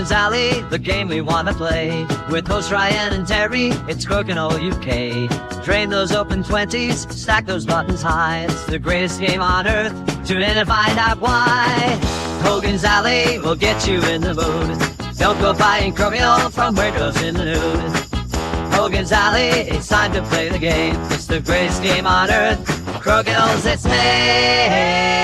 Hogan's Alley, the game we want to play. With hosts Ryan and Terry, it's Crokinole UK. Drain those open 20s, stack those buttons high. It's the greatest game on earth. Tune in and find out why. Hogan's Alley will get you in the mood. Don't go buying Crokinole from where it goes in the nude. Hogan's Alley, it's time to play the game. It's the greatest game on earth. Crokinole's its name.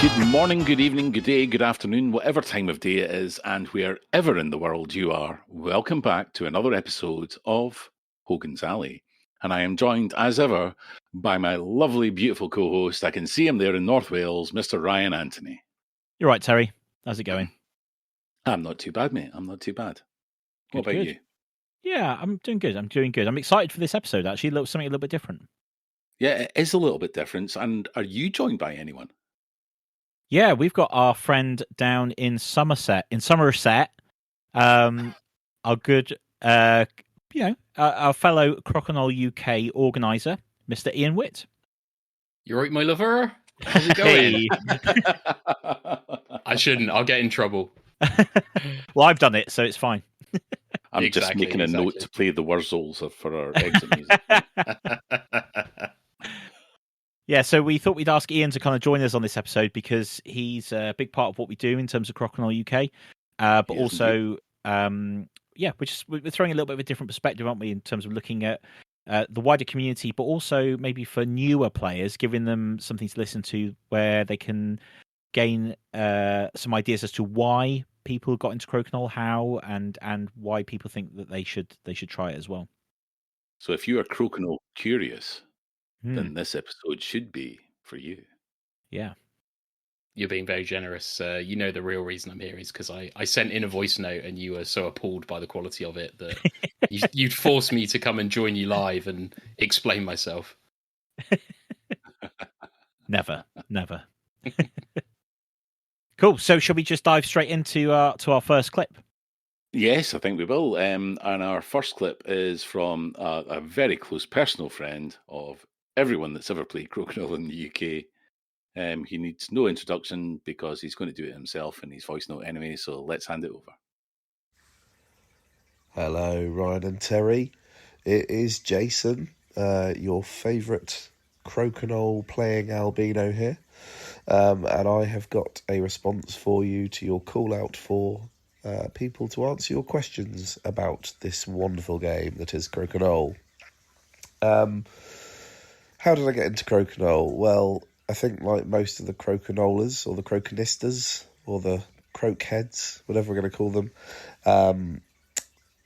Good morning, good evening, good day, good afternoon, whatever time of day it is, and wherever in the world you are, welcome back to another episode of Hogan's Alley. And I am joined, as ever, by my lovely, beautiful co-host. I can see him there in North Wales, Mr. Ryan Anthony. You're right, Terry. How's it going? I'm not too bad, mate. I'm not too bad. What about you? Yeah, I'm doing good. I'm excited for this episode, actually. It looks something a little bit different. Yeah, it is a little bit different. And are you joined by anyone? Yeah, we've got our friend down in Somerset, our good, our fellow Crokinole UK organizer, Mr. Ian Witt. You right, my lover? How's it going? I shouldn't. I'll get in trouble. Well, I've done it, so it's fine. I'm just making a note to play the Wurzels for our exit music. Yeah, so we thought we'd ask Ian to kind of join us on this episode because he's a big part of what we do in terms of Crokinole UK. But also, we're throwing a little bit of a different perspective, aren't we, in terms of looking at the wider community, but also maybe for newer players, giving them something to listen to where they can gain some ideas as to why people got into Crokinole, how, and why people think that they should try it as well. So if you are Crokinole curious, then this episode should be for you. Yeah. You're being very generous. You know the real reason I'm here is because I sent in a voice note and you were so appalled by the quality of it that you'd forced me to come and join you live and explain myself. Never. Cool. So shall we just dive straight into our first clip? Yes, I think we will. And our first clip is from a very close personal friend of everyone that's ever played Crokinole in the UK. He needs no introduction because he's going to do it himself in his voice note anyway, so let's hand it over. Hello, Ryan and Terry. It is Jason, your favourite Crokinole playing albino here. And I have got a response for you to your call out for people to answer your questions about this wonderful game that is Crokinole. How did I get into Crokinole? Well, I think like most of the Crokinolers, or the Crokinistas, or the Croakheads, whatever we're going to call them,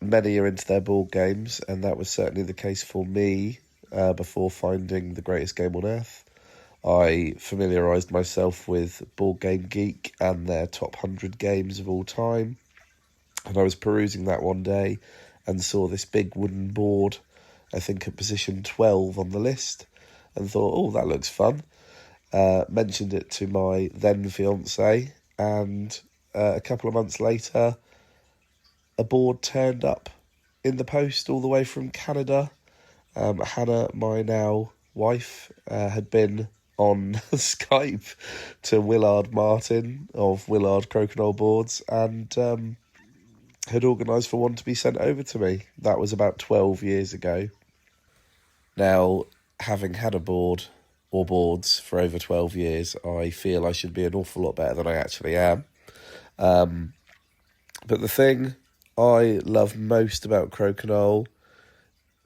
many are into their board games, and that was certainly the case for me before finding the greatest game on earth. I familiarised myself with Board Game Geek and their top 100 games of all time, and I was perusing that one day and saw this big wooden board, I think at position 12 on the list, and thought, oh, that looks fun. Mentioned it to my then fiance, and a couple of months later, a board turned up in the post all the way from Canada. Hannah, my now wife, had been on Skype to Willard Martin of Willard Crokinole Boards and had organised for one to be sent over to me. That was about 12 years ago. Now, having had a board or boards for over 12 years, I feel I should be an awful lot better than I actually am. But the thing I love most about Crokinole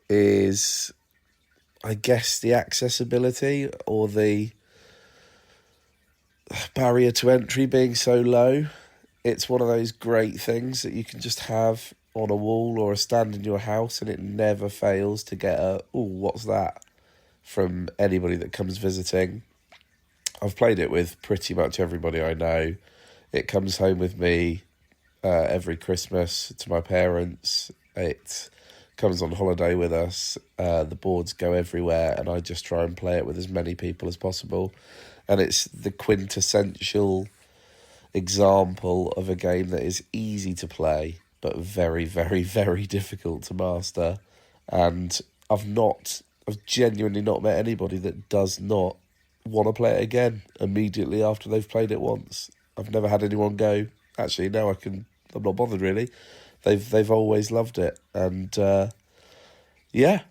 is, I guess, the accessibility or the barrier to entry being so low. It's one of those great things that you can just have on a wall or a stand in your house, and it never fails to get a, "Ooh, what's that?" from anybody that comes visiting. I've played it with pretty much everybody I know. It comes home with me every Christmas to my parents. It comes on holiday with us. The boards go everywhere, and I just try and play it with as many people as possible. And it's the quintessential example of a game that is easy to play but very, very, very difficult to master. And I've genuinely not met anybody that does not want to play it again immediately after they've played it once. I've never had anyone go, actually, no, I'm not bothered really. They've always loved it. And yeah,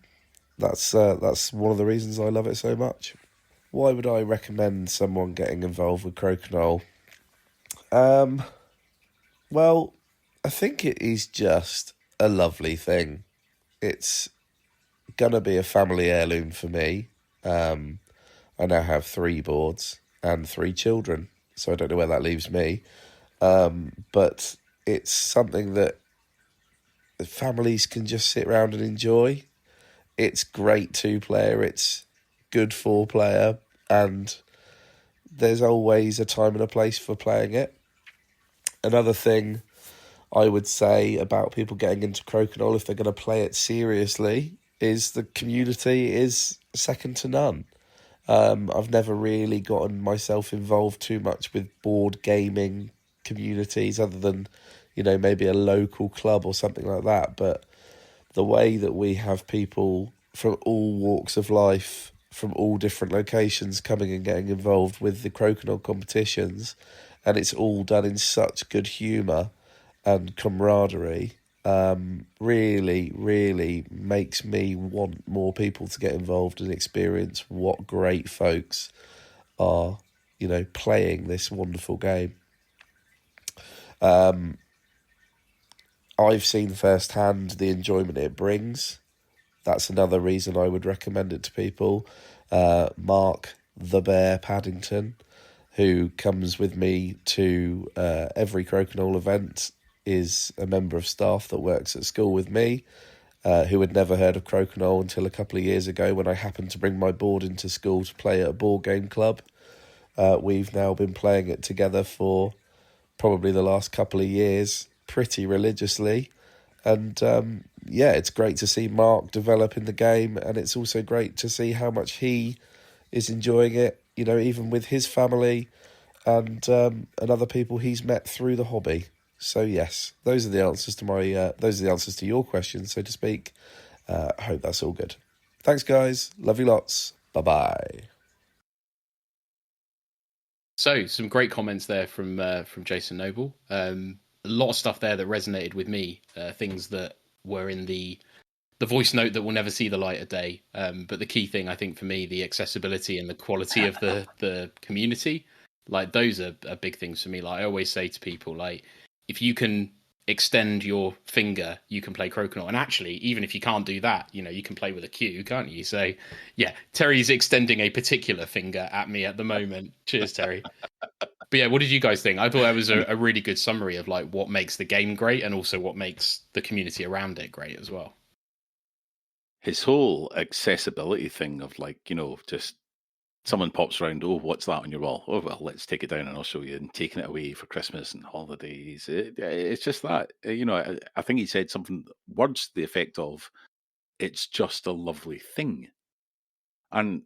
that's one of the reasons I love it so much. Why would I recommend someone getting involved with Crokinole? Well, I think it is just a lovely thing. It's gonna be a family heirloom for me. I now have 3 boards and 3 children, so I don't know where that leaves me. But it's something that families can just sit around and enjoy. It's great 2-player, it's good 4-player, and there's always a time and a place for playing it. Another thing I would say about people getting into Crokinole, if they're going to play it seriously, is the community is second to none. I've never really gotten myself involved too much with board gaming communities other than, maybe a local club or something like that. But the way that we have people from all walks of life, from all different locations coming and getting involved with the Crokinole competitions, and it's all done in such good humour and camaraderie, really, really makes me want more people to get involved and experience what great folks are, playing this wonderful game. I've seen firsthand the enjoyment it brings. That's another reason I would recommend it to people. Mark the Bear Paddington, who comes with me to every Crokinole event, is a member of staff that works at school with me, who had never heard of Crokinole until a couple of years ago when I happened to bring my board into school to play at a board game club. We've now been playing it together for probably the last couple of years, pretty religiously. And it's great to see Mark develop in the game, and it's also great to see how much he is enjoying it, even with his family and other people he's met through the hobby. So yes, those are the answers to your questions, so to speak. I hope that's all good. Thanks, guys. Love you lots. Bye-bye. So, some great comments there from Jason Noble. A lot of stuff there that resonated with me. Things that were in the voice note that will never see the light of day. But the key thing, I think, for me, the accessibility and the quality of the community. Like, those are big things for me. Like, I always say to people, like, if you can extend your finger, you can play Crokinole. And actually, even if you can't do that, you can play with a cue, can't you? So, yeah, Terry's extending a particular finger at me at the moment. Cheers, Terry. But yeah, what did you guys think? I thought that was a really good summary of like what makes the game great and also what makes the community around it great as well. His whole accessibility thing of like, just someone pops around, oh, what's that on your wall? Oh, well, let's take it down and I'll show you. And taking it away for Christmas and holidays. It's just that, I think he said words to the effect of, it's just a lovely thing. And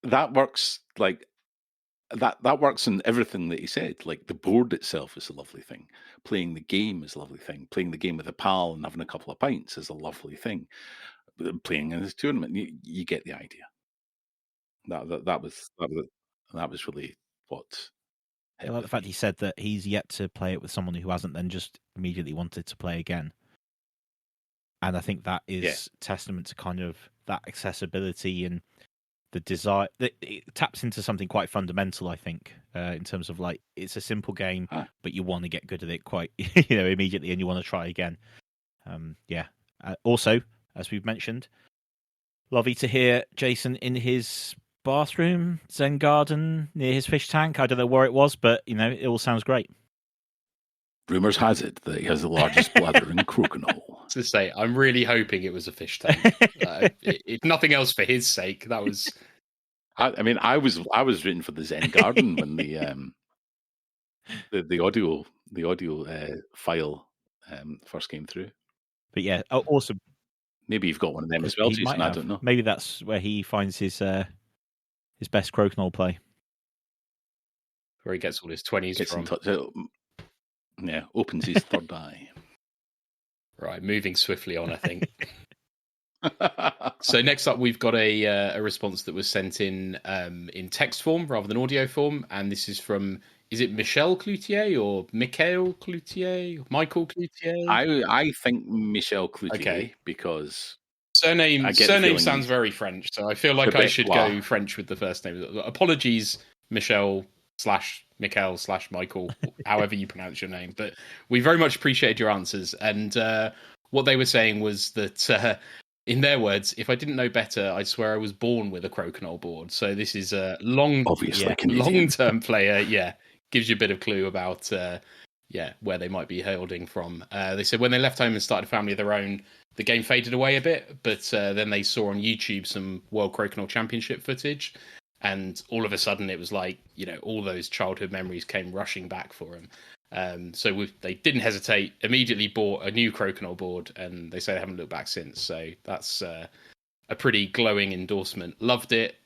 that works like, that works in everything that he said. Like the board itself is a lovely thing. Playing the game is a lovely thing. Playing the game with a pal and having a couple of pints is a lovely thing. Playing in this tournament, you get the idea. That was really what. I like the fact he said that he's yet to play it with someone who hasn't then just immediately wanted to play again. And I think that is testament to kind of that accessibility and the desire. It taps into something quite fundamental, I think, in terms of like it's a simple game, but you want to get good at it quite, immediately, and you want to try again. Also, as we've mentioned, lovely to hear Jason in his bathroom, Zen garden near his fish tank. I don't know where it was, but it all sounds great. Rumours has it that he has the largest bladder in Crokinole. To say, I'm really hoping it was a fish tank. If nothing else, for his sake, that was. I mean, I was written for the Zen garden when the audio file first came through. But yeah, awesome. Maybe you've got one of them as well, Jason. I don't know. Maybe that's where he finds his best Crokinole play. Where he gets all his 20s from. Opens his third eye. Right, moving swiftly on, I think. So next up, we've got a response that was sent in text form rather than audio form, and this is from, is it Michel Cloutier or Michael Cloutier? Michael Cloutier? I think Michel Cloutier, Okay. because Surname sounds very French, so I feel like I should go French with the first name. Apologies, Michel / Michael / Michael, however you pronounce your name. But we very much appreciated your answers. And what they were saying was that, in their words, if I didn't know better, I'd swear I was born with a Crokinole board. So this is a long-term player. Yeah, gives you a bit of clue about where they might be holding from. They said when they left home and started a family of their own, the game faded away a bit, but then they saw on YouTube some World Crokinole Championship footage, and all of a sudden it was like, all those childhood memories came rushing back for them. So they didn't hesitate, immediately bought a new Crokinole board, and they say they haven't looked back since. So that's a pretty glowing endorsement. Loved it,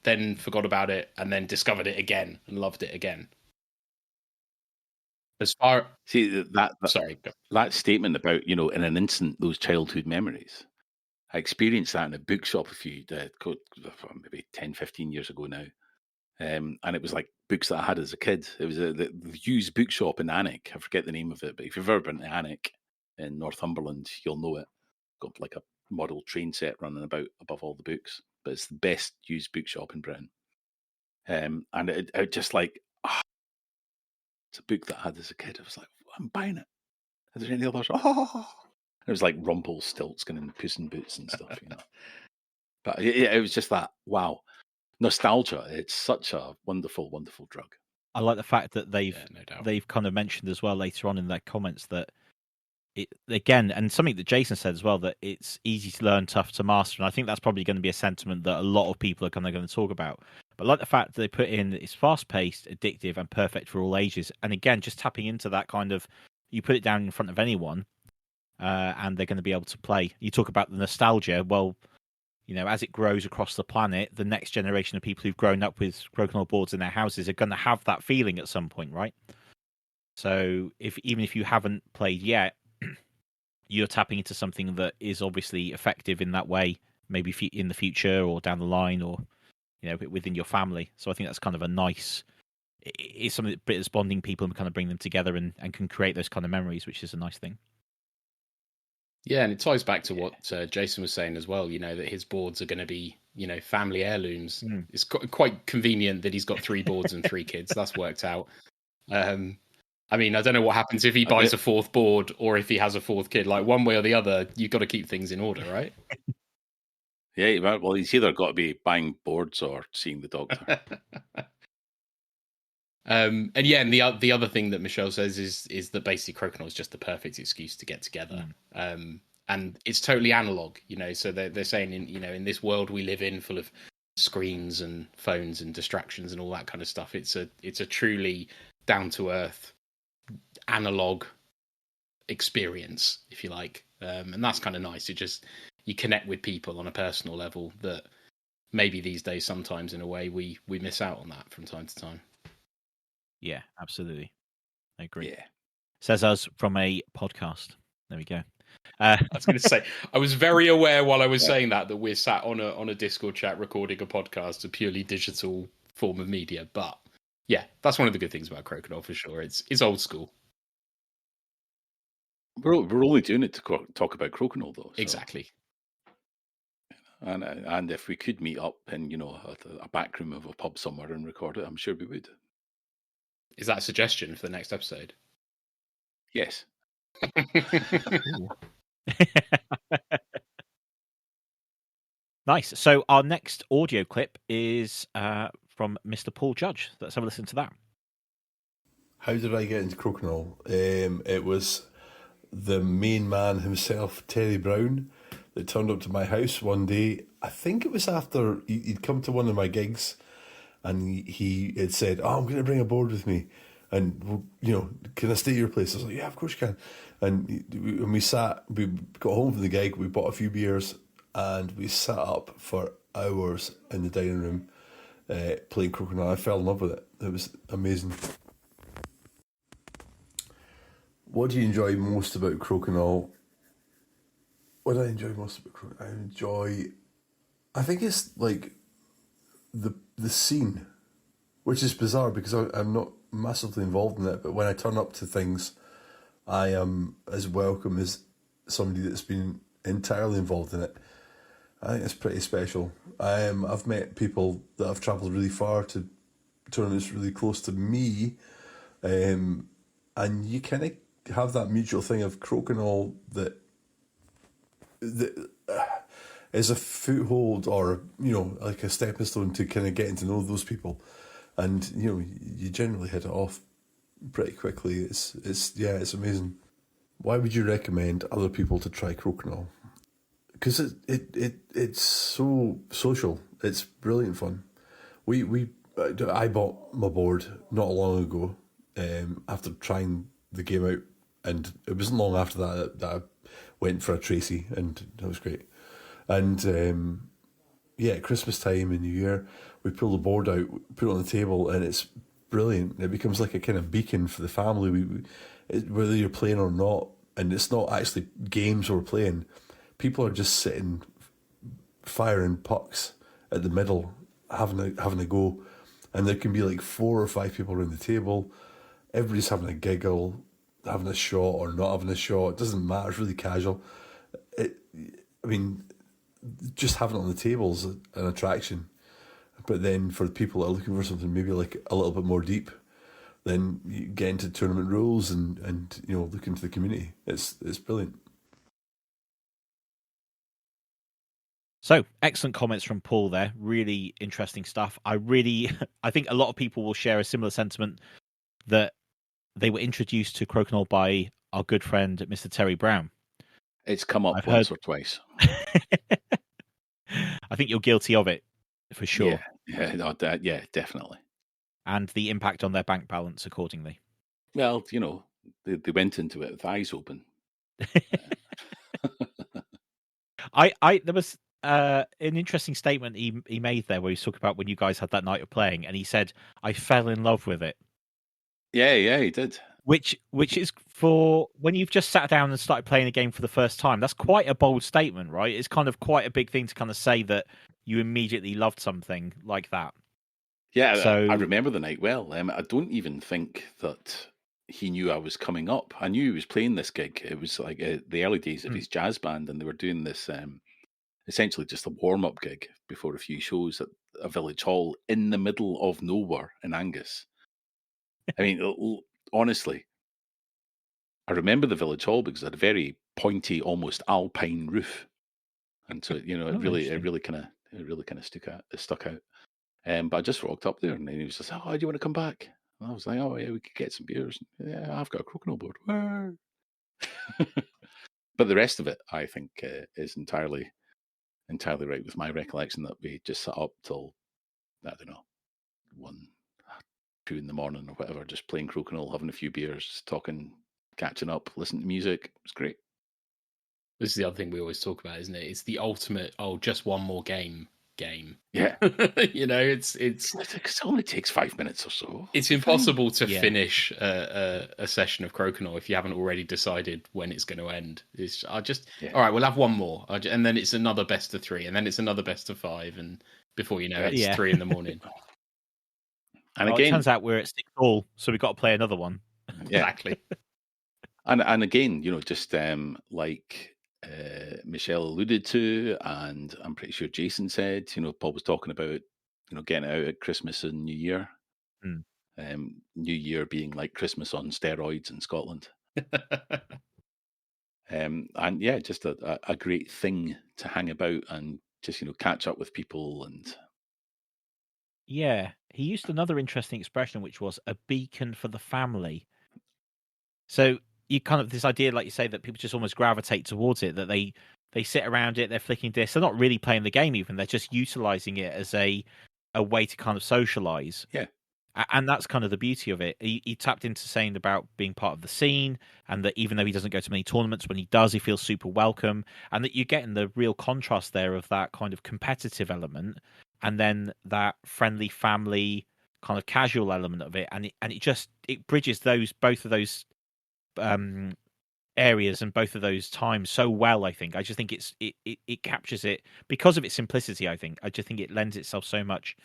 then forgot about it, and then discovered it again and loved it again. That statement about, in an instant, those childhood memories. I experienced that in a bookshop maybe 10, 15 years ago now. And it was like books that I had as a kid. It was the used bookshop in Alnwick. I forget the name of it, but if you've ever been to Alnwick in Northumberland, you'll know it. Got like a model train set running about above all the books, but it's the best used bookshop in Britain. And it just like, it's a book that I had as a kid. I was like, I'm buying it. Are there any others? It was like Rumpelstiltskin and Puss in Boots and stuff, But it was just that, wow. Nostalgia. It's such a wonderful, wonderful drug. I like the fact that they've kind of mentioned as well later on in their comments that it, again, and something that Jason said as well, that it's easy to learn, tough to master. And I think that's probably going to be a sentiment that a lot of people are kind of going to talk about. But I like the fact that they put in that it's fast-paced, addictive, and perfect for all ages. And again, just tapping into that kind of, you put it down in front of anyone, and they're going to be able to play. You talk about the nostalgia. Well, as it grows across the planet, the next generation of people who've grown up with Crokinole boards in their houses are going to have that feeling at some point, right? So even if you haven't played yet, you're tapping into something that is obviously effective in that way, maybe in the future or down the line, or within your family. So I think that's kind of a nice. It's something that is bonding people and kind of bring them together and can create those kind of memories, which is a nice thing. Yeah, and it ties back to what Jason was saying as well, that his boards are going to be, family heirlooms. It's quite convenient that he's got 3 boards and 3 kids. That's worked out. I mean, I don't know what happens if he buys a 4th board or if he has a 4th kid. Like, one way or the other, you've got to keep things in order, right? Yeah, well, he's either got to be buying boards or seeing the doctor. And the other thing that Michelle says is that basically Crokinole is just the perfect excuse to get together. And it's totally analog, so they're saying in this world we live in, full of screens and phones and distractions and all that kind of stuff, it's a truly down to earth analog experience, if you like. And that's kind of nice. You connect with people on a personal level that maybe these days sometimes in a way we miss out on that from time to time. Yeah, absolutely. I agree. Yeah. Says us from a podcast. There we go. I was going to say, I was very aware while I was saying that we're sat on a Discord chat recording a podcast, a purely digital form of media. But yeah, that's one of the good things about Crokinole for sure. It's old school. We're only doing it to talk about Crokinole, though. So. Exactly. And if we could meet up in a back room of a pub somewhere and record it, I'm sure we would. Is that a suggestion for the next episode? Yes. Nice. So our next audio clip is from Mr. Paul Judge. Let's have a listen to that. How did I get into Crokinole? It was the main man himself, Terry Brown, that turned up to my house one day. I think it was after he'd come to one of my gigs, and he had said, "Oh, I'm going to bring a board with me, and can I stay at your place?" I was like, "Yeah, of course you can." And when we got home from the gig, we bought a few beers, and we sat up for hours in the dining room playing Crokinole. I fell in love with it. It was amazing. What do you enjoy most about Crokinole? What I enjoy most about Crokinole, I think it's like the scene, which is bizarre because I'm not massively involved in it. But when I turn up to things, I am as welcome as somebody that's been entirely involved in it. I think it's pretty special. I've met people that have travelled really far to tournaments really close to me, and you kind of have that mutual thing of Crokinole that is a foothold, or like a stepping stone to kind of getting to know those people, and you generally hit it off pretty quickly. It's amazing. Why would you recommend other people to try Crokinole? Because it's so social. It's brilliant fun. I bought my board not long ago, after trying the game out, and it wasn't long after that I went for a Tracy, and that was great. And at Christmas time and New Year, we pull the board out, put it on the table, and it's brilliant. It becomes like a kind of beacon for the family. Whether you're playing or not, and it's not actually games we're playing. People are just sitting, firing pucks at the middle, having a go, and there can be like 4 or 5 people around the table. Everybody's having a giggle, having a shot or not having a shot. It doesn't matter. It's really casual. Just having it on the table is an attraction. But then for the people that are looking for something maybe like a little bit more deep, then you get into tournament rules and look into the community. It's brilliant. So, excellent comments from Paul there. Really interesting stuff. I think a lot of people will share a similar sentiment that they were introduced to Crokinole by our good friend, Mr. Terry Brown. It's come up once or twice. I think you're guilty of it, for sure. Yeah, definitely. And the impact on their bank balance accordingly. Well, they went into it with eyes open. There was an interesting statement he made there where he was talking about when you guys had that night of playing, and he said, "I fell in love with it." Yeah, he did. Which is for when you've just sat down and started playing a game for the first time. That's quite a bold statement, right? It's kind of quite a big thing to kind of say that you immediately loved something like that. Yeah, so, I remember the night well. I don't even think that he knew I was coming up. I knew he was playing this gig. It was like the early days of his jazz band, and they were doing this essentially just a warm-up gig before a few shows at a village hall in the middle of nowhere in Angus. I mean, honestly, I remember the village hall because it had a very pointy, almost alpine roof, and so it really kind of stuck out. But I just walked up there, and he was just, "Oh, do you want to come back?" And I was like, "Oh yeah, we could get some beers." Yeah, I've got a Crokinole board. But the rest of it, I think, is entirely right with my recollection that we just sat up till, I don't know, 1, 2 in the morning or whatever, just playing Crokinole, having a few beers, talking, catching up, listening to music. It was great. This is the other thing we always talk about, isn't it? It's the ultimate, just one more game. Yeah. It only takes 5 minutes or so. It's impossible to finish a session of Crokinole if you haven't already decided when it's going to end. All right, we'll have one more, and then it's another best of 3, and then it's another best of 5, and before you know it, it's 3 in the morning. And again, it turns out we're at 6 all, so we've got to play another one. Yeah. Exactly. And again, just like Michelle alluded to, and I'm pretty sure Jason said, Paul was talking about, getting out at Christmas and New Year. New Year being like Christmas on steroids in Scotland. And yeah, just a great thing to hang about and just, catch up with people. And yeah, he used another interesting expression, which was a beacon for the family. So you kind of this idea, like you say, that people just almost gravitate towards it, that they sit around it, they're flicking discs, they're not really playing the game even, they're just utilizing it as a way to kind of socialize. Yeah. And that's kind of the beauty of it. He tapped into saying about being part of the scene, and that even though he doesn't go to many tournaments, when he does, he feels super welcome, and that you're getting the real contrast there of that kind of competitive element and then that friendly family kind of casual element of it, and it bridges both of those areas and both of those times so well. I think. I just think it captures it because of its simplicity. I just think it lends itself so much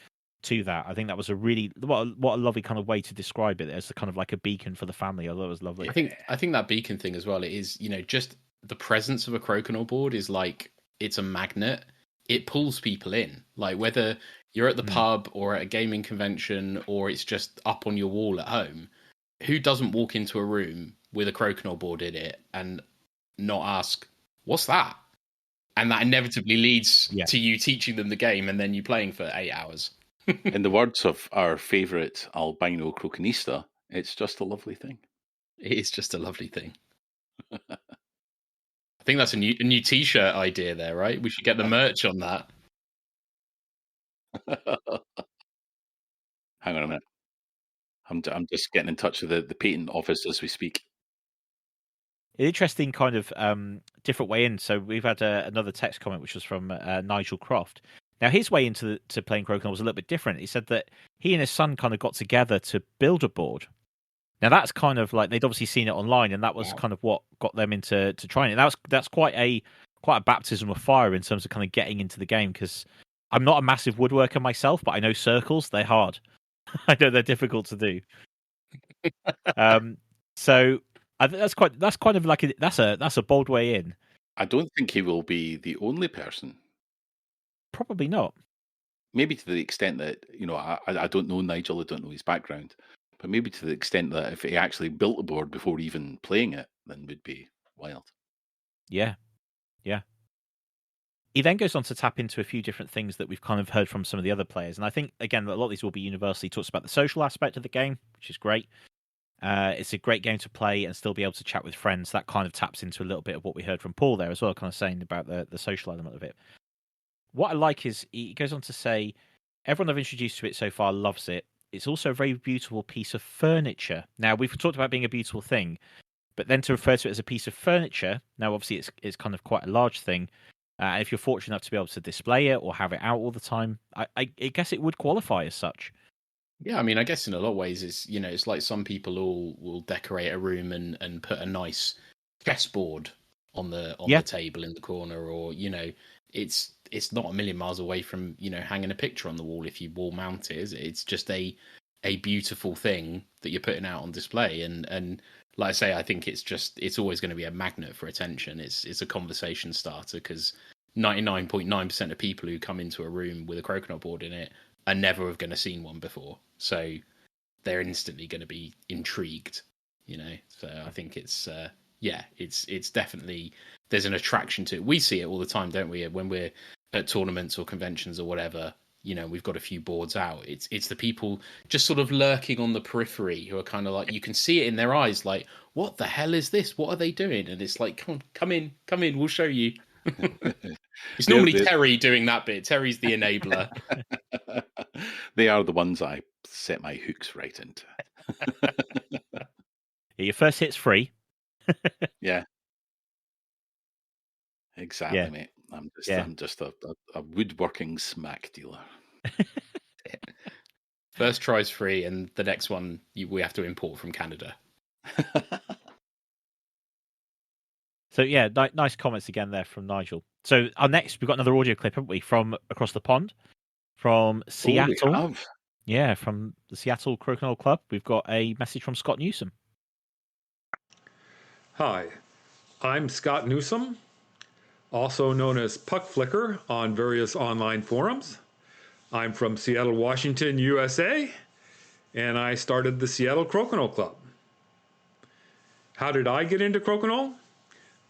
to that. I think that was a really what a lovely kind of way to describe it as kind of like a beacon for the family. I thought it was lovely. I think that beacon thing as well. It is, just the presence of a Crokinole board is like it's a magnet. It pulls people in. Like whether you're at the pub or at a gaming convention or it's just up on your wall at home, who doesn't walk into a room with a Crokinole board in it and not ask, "What's that?" And that inevitably leads to you teaching them the game and then you playing for 8 hours. In the words of our favourite albino crokinista, it's just a lovely thing. It is just a lovely thing. I think that's a new T-shirt idea there, right? We should get the merch on that. Hang on a minute. I'm just getting in touch with the patent office as we speak. An interesting kind of different way in. So we've had another text comment, which was from Nigel Croft. Now, his way into playing Crokinole was a little bit different. He said that he and his son kind of got together to build a board. Now, that's kind of like they'd obviously seen it online, and that was kind of what got them into trying it. That's quite a baptism of fire in terms of kind of getting into the game, because I'm not a massive woodworker myself, but I know circles, they're hard. I know they're difficult to do. So I think that's kind of like that's a bold way in. I don't think he will be the only person. Probably not. Maybe to the extent that, I don't know Nigel, I don't know his background, but maybe to the extent that if he actually built a board before even playing it, then would be wild. Yeah. He then goes on to tap into a few different things that we've kind of heard from some of the other players. And I think, again, a lot of these will be universal. He talks about the social aspect of the game, which is great. It's a great game to play and still be able to chat with friends. That kind of taps into a little bit of what we heard from Paul there as well, kind of saying about the social element of it. What I like is he goes on to say, everyone I've introduced to it so far loves it. It's also a very beautiful piece of furniture. Now, we've talked about being a beautiful thing, but then to refer to it as a piece of furniture, now obviously it's kind of quite a large thing. If you're fortunate enough to be able to display it or have it out all the time, I guess it would qualify as such. Yeah, I mean, I guess in a lot of ways, it's like some people will decorate a room and put a nice chessboard on the table in the corner, or it's not a million miles away from hanging a picture on the wall if you wall mount it. It's just a beautiful thing that you're putting out on display, and like I say, I think it's always going to be a magnet for attention. It's a conversation starter because 99.9% of people who come into a room with a Crokinole board in it are never going to seen one before, so they're instantly going to be intrigued. So I think it's definitely, there's an attraction to it. We see it all the time, don't we? When we're at tournaments or conventions or whatever, we've got a few boards out. It's the people just sort of lurking on the periphery who are kind of like, you can see it in their eyes, like, what the hell is this? What are they doing? And it's like, come in, we'll show you. It's normally Terry doing that bit. Terry's the enabler. They are the ones I set my hooks right into. Your first hit's free. Yeah. Exactly, mate. I'm just a woodworking smack dealer. First try's free, and the next one we have to import from Canada. So yeah, nice comments again there from Nigel. So our next, we've got another audio clip, haven't we, from across the pond, from Seattle. Oh, we have. Yeah, from the Seattle Crokinole Club. We've got a message from Scott Newsom. Hi, I'm Scott Newsom, also known as Puck Flicker on various online forums. I'm from Seattle, Washington, USA, and I started the Seattle Crokinole Club. How did I get into Crokinole?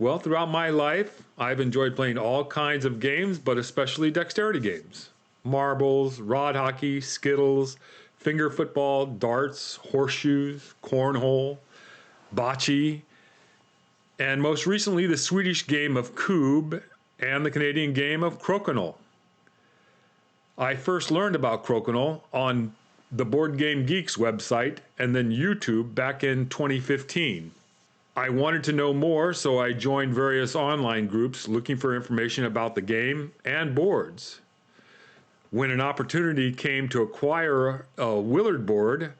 Well, throughout my life, I've enjoyed playing all kinds of games, but especially dexterity games. Marbles, rod hockey, skittles, finger football, darts, horseshoes, cornhole, bocce, and most recently the Swedish game of Kub and the Canadian game of Crokinole. I first learned about Crokinole on the Board Game Geeks website and then YouTube back in 2015. I wanted to know more, so I joined various online groups looking for information about the game and boards. When an opportunity came to acquire a Willard board,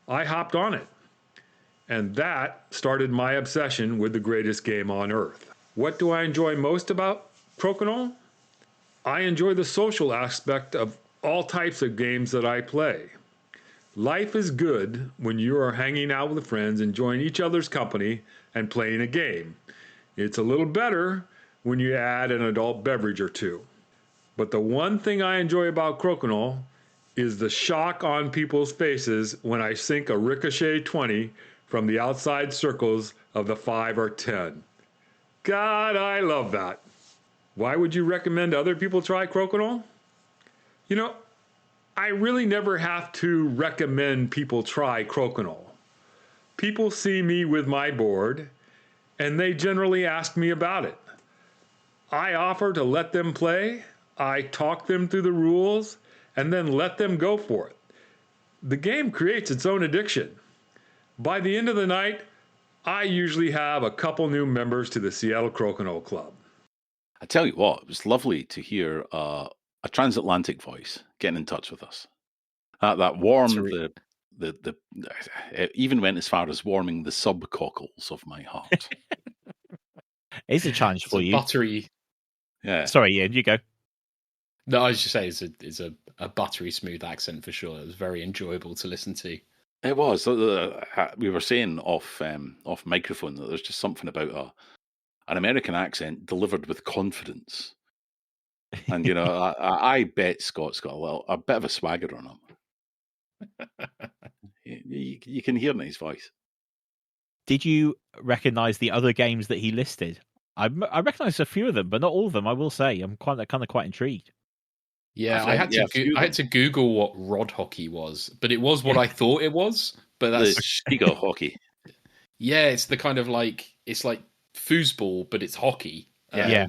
I hopped on it. and that started my obsession with the greatest game on earth. What do I enjoy most about Crokinole? I enjoy the social aspect of all types of games that I play. Life is good when you are hanging out with friends, enjoying each other's company, and playing a game. It's a little better when you add an adult beverage or two. But the one thing I enjoy about Crokinole is the shock on people's faces when I sink a ricochet 20 from the outside circles of the 5 or 10. God, I love that. Why would you recommend other people try Crokinole? You know, I really never have to recommend people try Crokinole. People see me with my board, and they generally ask me about it. I offer to let them play, I talk them through the rules, and then let them go for it. The game creates its own addiction. By the end of the night, I usually have a couple new members to the Seattle Crokinole Club. I tell you what, it was lovely to hear a transatlantic voice getting in touch with us. That warmed the it even went as far as warming the subcockles of my heart. It's a challenge for you. Buttery. Yeah. Sorry, Ian, you go. No, I was just saying it's a buttery smooth accent for sure. It was very enjoyable to listen to. It was. We were saying off microphone that there's just something about an American accent delivered with confidence. And, you know, I bet Scott's got a bit of a swagger on him. You can hear it in his voice. Did you recognise the other games that he listed? I recognise a few of them, but not all of them. I will say, I'm kind of quite intrigued. Yeah, I had to Google what rod hockey was, but it was what I thought it was. But that's the Stigo hockey. Yeah, it's the kind of it's like foosball, but it's hockey. Yeah.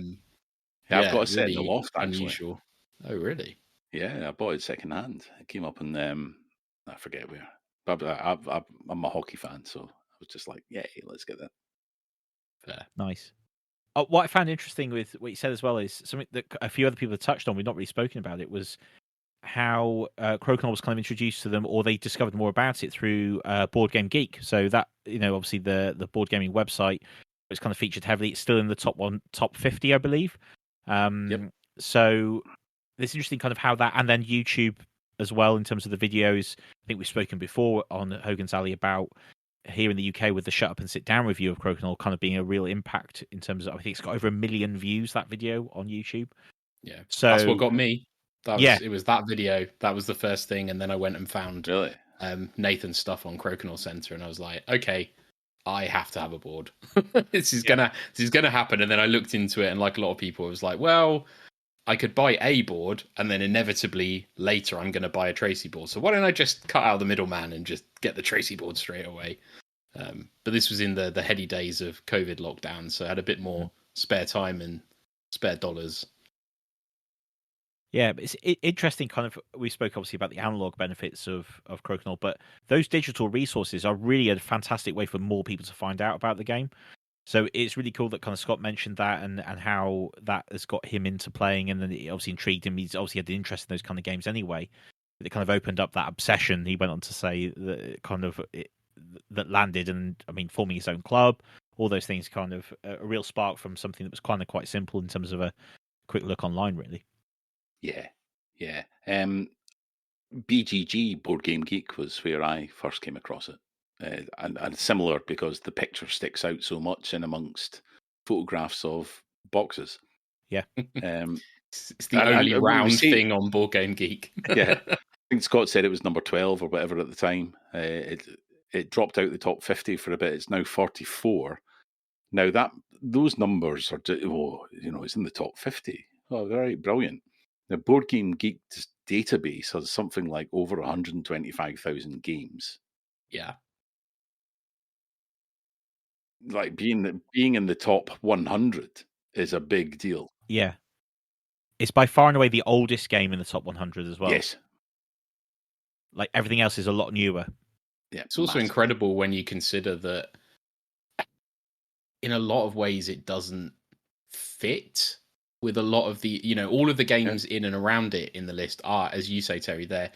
I've got a set in the loft. Unusual. Oh, really? Yeah, I bought it second hand. It came up in I forget where. But I'm a hockey fan, so I was just like, yay, let's get that. Fair. Nice. What I found interesting with what you said as well is something that a few other people have touched on. We've not really spoken about it. Was how Crokinole was kind of introduced to them, or they discovered more about it through Board Game Geek. So that, you know, obviously the board gaming website was kind of featured heavily. It's still in the top 50, I believe. Yep. So it's interesting kind of how that, and then YouTube as well in terms of the videos. I think we've spoken before on Hogan's Alley about here in the UK with the Shut Up and Sit Down review of Crokinole kind of being a real impact in terms of, I think it's got over 1 million views, that video on YouTube. Yeah. So that's what got me. It was that video. That was the first thing. And then I went and found Nathan's stuff on Crokinole Center. And I was like, okay, I have to have a board. This is gonna happen. And then I looked into it, and like a lot of people, it was like, well, I could buy a board, and then inevitably later I'm going to buy a Tracy board. So why don't I just cut out the middleman and just get the Tracy board straight away? But this was in the heady days of COVID lockdown, so I had a bit more spare time and spare dollars. Yeah, but it's interesting. Kind of, we spoke obviously about the analog benefits of Crokinole, but those digital resources are really a fantastic way for more people to find out about the game. So it's really cool that kind of Scott mentioned that and how that has got him into playing, and then it obviously intrigued him. He's obviously had an interest in those kind of games anyway. It kind of opened up that obsession. He went on to say that kind of that landed, and I mean, forming his own club, all those things, kind of a real spark from something that was kind of quite simple in terms of a quick look online, really. Yeah. BGG, Board Game Geek, was where I first came across it. And similar because the picture sticks out so much in amongst photographs of boxes. Yeah. It's the only round thing on Board Game Geek. Yeah. I think Scott said it was number 12 or whatever at the time. It dropped out the top 50 for a bit. It's now 44. Now those numbers are, it's in the top 50. Oh, very brilliant. The Board Game Geek's database has something like over 125,000 games. Yeah. Like being in the top 100 is a big deal. Yeah. It's by far and away the oldest game in the top 100 as well. Yes. Like everything else is a lot newer. Yeah. It's also incredible when you consider that in a lot of ways it doesn't fit with a lot of the, all of the games in and around it in the list are, as you say, Terry, they're,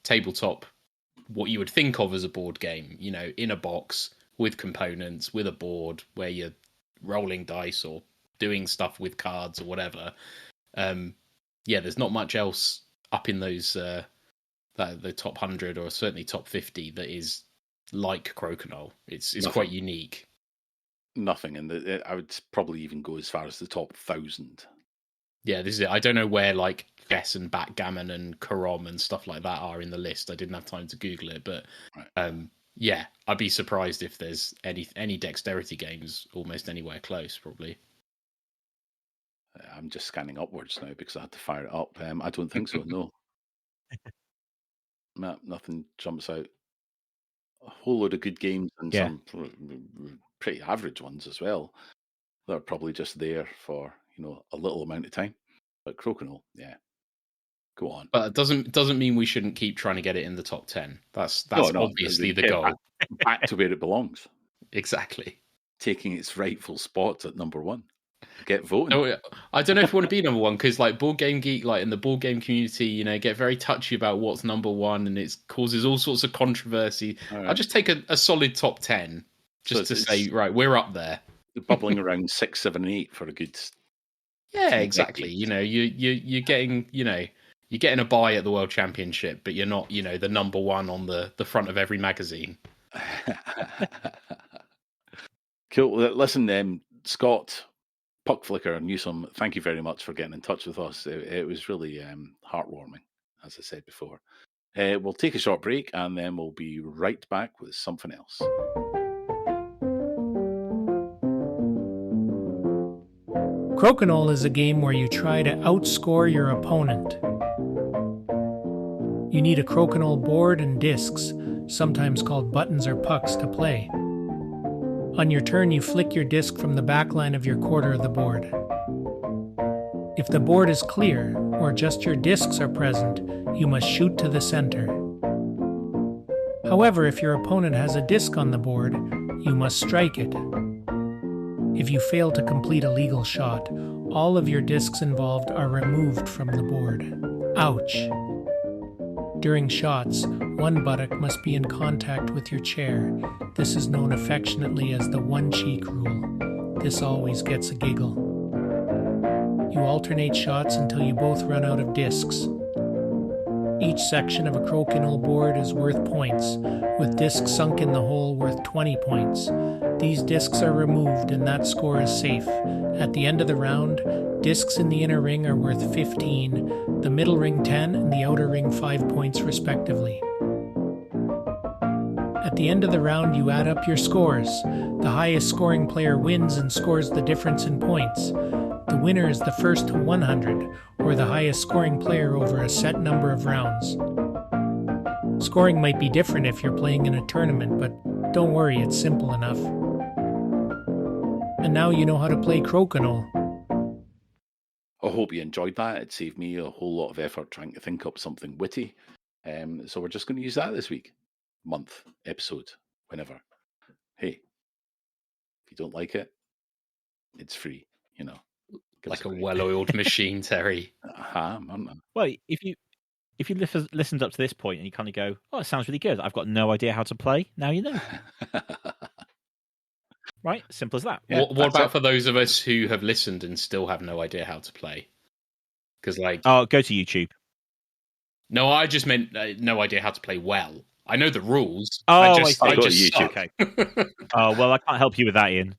tabletop what you would think of as a board game, you know, in a box with components, with a board where you're rolling dice or doing stuff with cards or whatever. Yeah, there's not much else up in those the top 100 or certainly top 50 that is like Crokinole. It's quite unique. Nothing, and I would probably even go as far as the top 1,000. Yeah, this is it. I don't know where like chess and backgammon and carom and stuff like that are in the list. I didn't have time to Google it, but yeah, I'd be surprised if there's any dexterity games almost anywhere close. Probably. I'm just scanning upwards now because I had to fire it up. I don't think so. No, nothing jumps out. A whole load of good games and some pretty average ones as well. That are probably just there for a little amount of time. But Crokinole, yeah, go on. But it doesn't mean we shouldn't keep trying to get it in the top 10. That's obviously the goal. Back to where it belongs. Exactly. Taking its rightful spot at number 1. Get voting. No, I don't know if we want to be number 1 because, like, Board Game Geek, like in the board game community, get very touchy about what's number 1, and it causes all sorts of controversy. Right. I'll just take a solid top 10 just to say, right, we're up there. Bubbling around 6, 7, 8 for a good. Yeah, exactly. You're getting you're getting a buy at the World Championship, but you're not the number 1 on the front of every magazine. Cool. Listen, Scott, Puck Flicker, Newsome, thank you very much for getting in touch with us. It was really heartwarming, as I said before. We'll take a short break and then we'll be right back with something else. Crokinole is a game where you try to outscore your opponent. You need a Crokinole board and discs, sometimes called buttons or pucks, to play. On your turn, you flick your disc from the back line of your quarter of the board. If the board is clear, or just your discs are present, you must shoot to the center. However, if your opponent has a disc on the board, you must strike it. If you fail to complete a legal shot, all of your discs involved are removed from the board. Ouch! During shots, one buttock must be in contact with your chair. This is known affectionately as the one-cheek rule. This always gets a giggle. You alternate shots until you both run out of discs. Each section of a Crokinole board is worth points, with discs sunk in the hole worth 20 points. These discs are removed and that score is safe. At the end of the round, discs in the inner ring are worth 15, the middle ring 10, and the outer ring 5 points respectively. At the end of the round, you add up your scores. The highest scoring player wins and scores the difference in points. The winner is the first to 100, or the highest scoring player over a set number of rounds. Scoring might be different if you're playing in a tournament, but don't worry, it's simple enough. And now you know how to play Crokinole. I hope you enjoyed that. It saved me a whole lot of effort trying to think up something witty. So we're just going to use that this week. Month, episode, whenever. Hey, if you don't like it, it's free, Like a well-oiled machine, Terry. Well, if you listened up to this point and you kind of go, "Oh, it sounds really good. I've got no idea how to play." Now you know. Right? Simple as that. Yeah, what about for those of us who have listened and still have no idea how to play? Because go to YouTube. No, I just meant no idea how to play well. I know the rules. Oh, I just YouTube. Okay. Oh, well, I can't help you with that, Ian.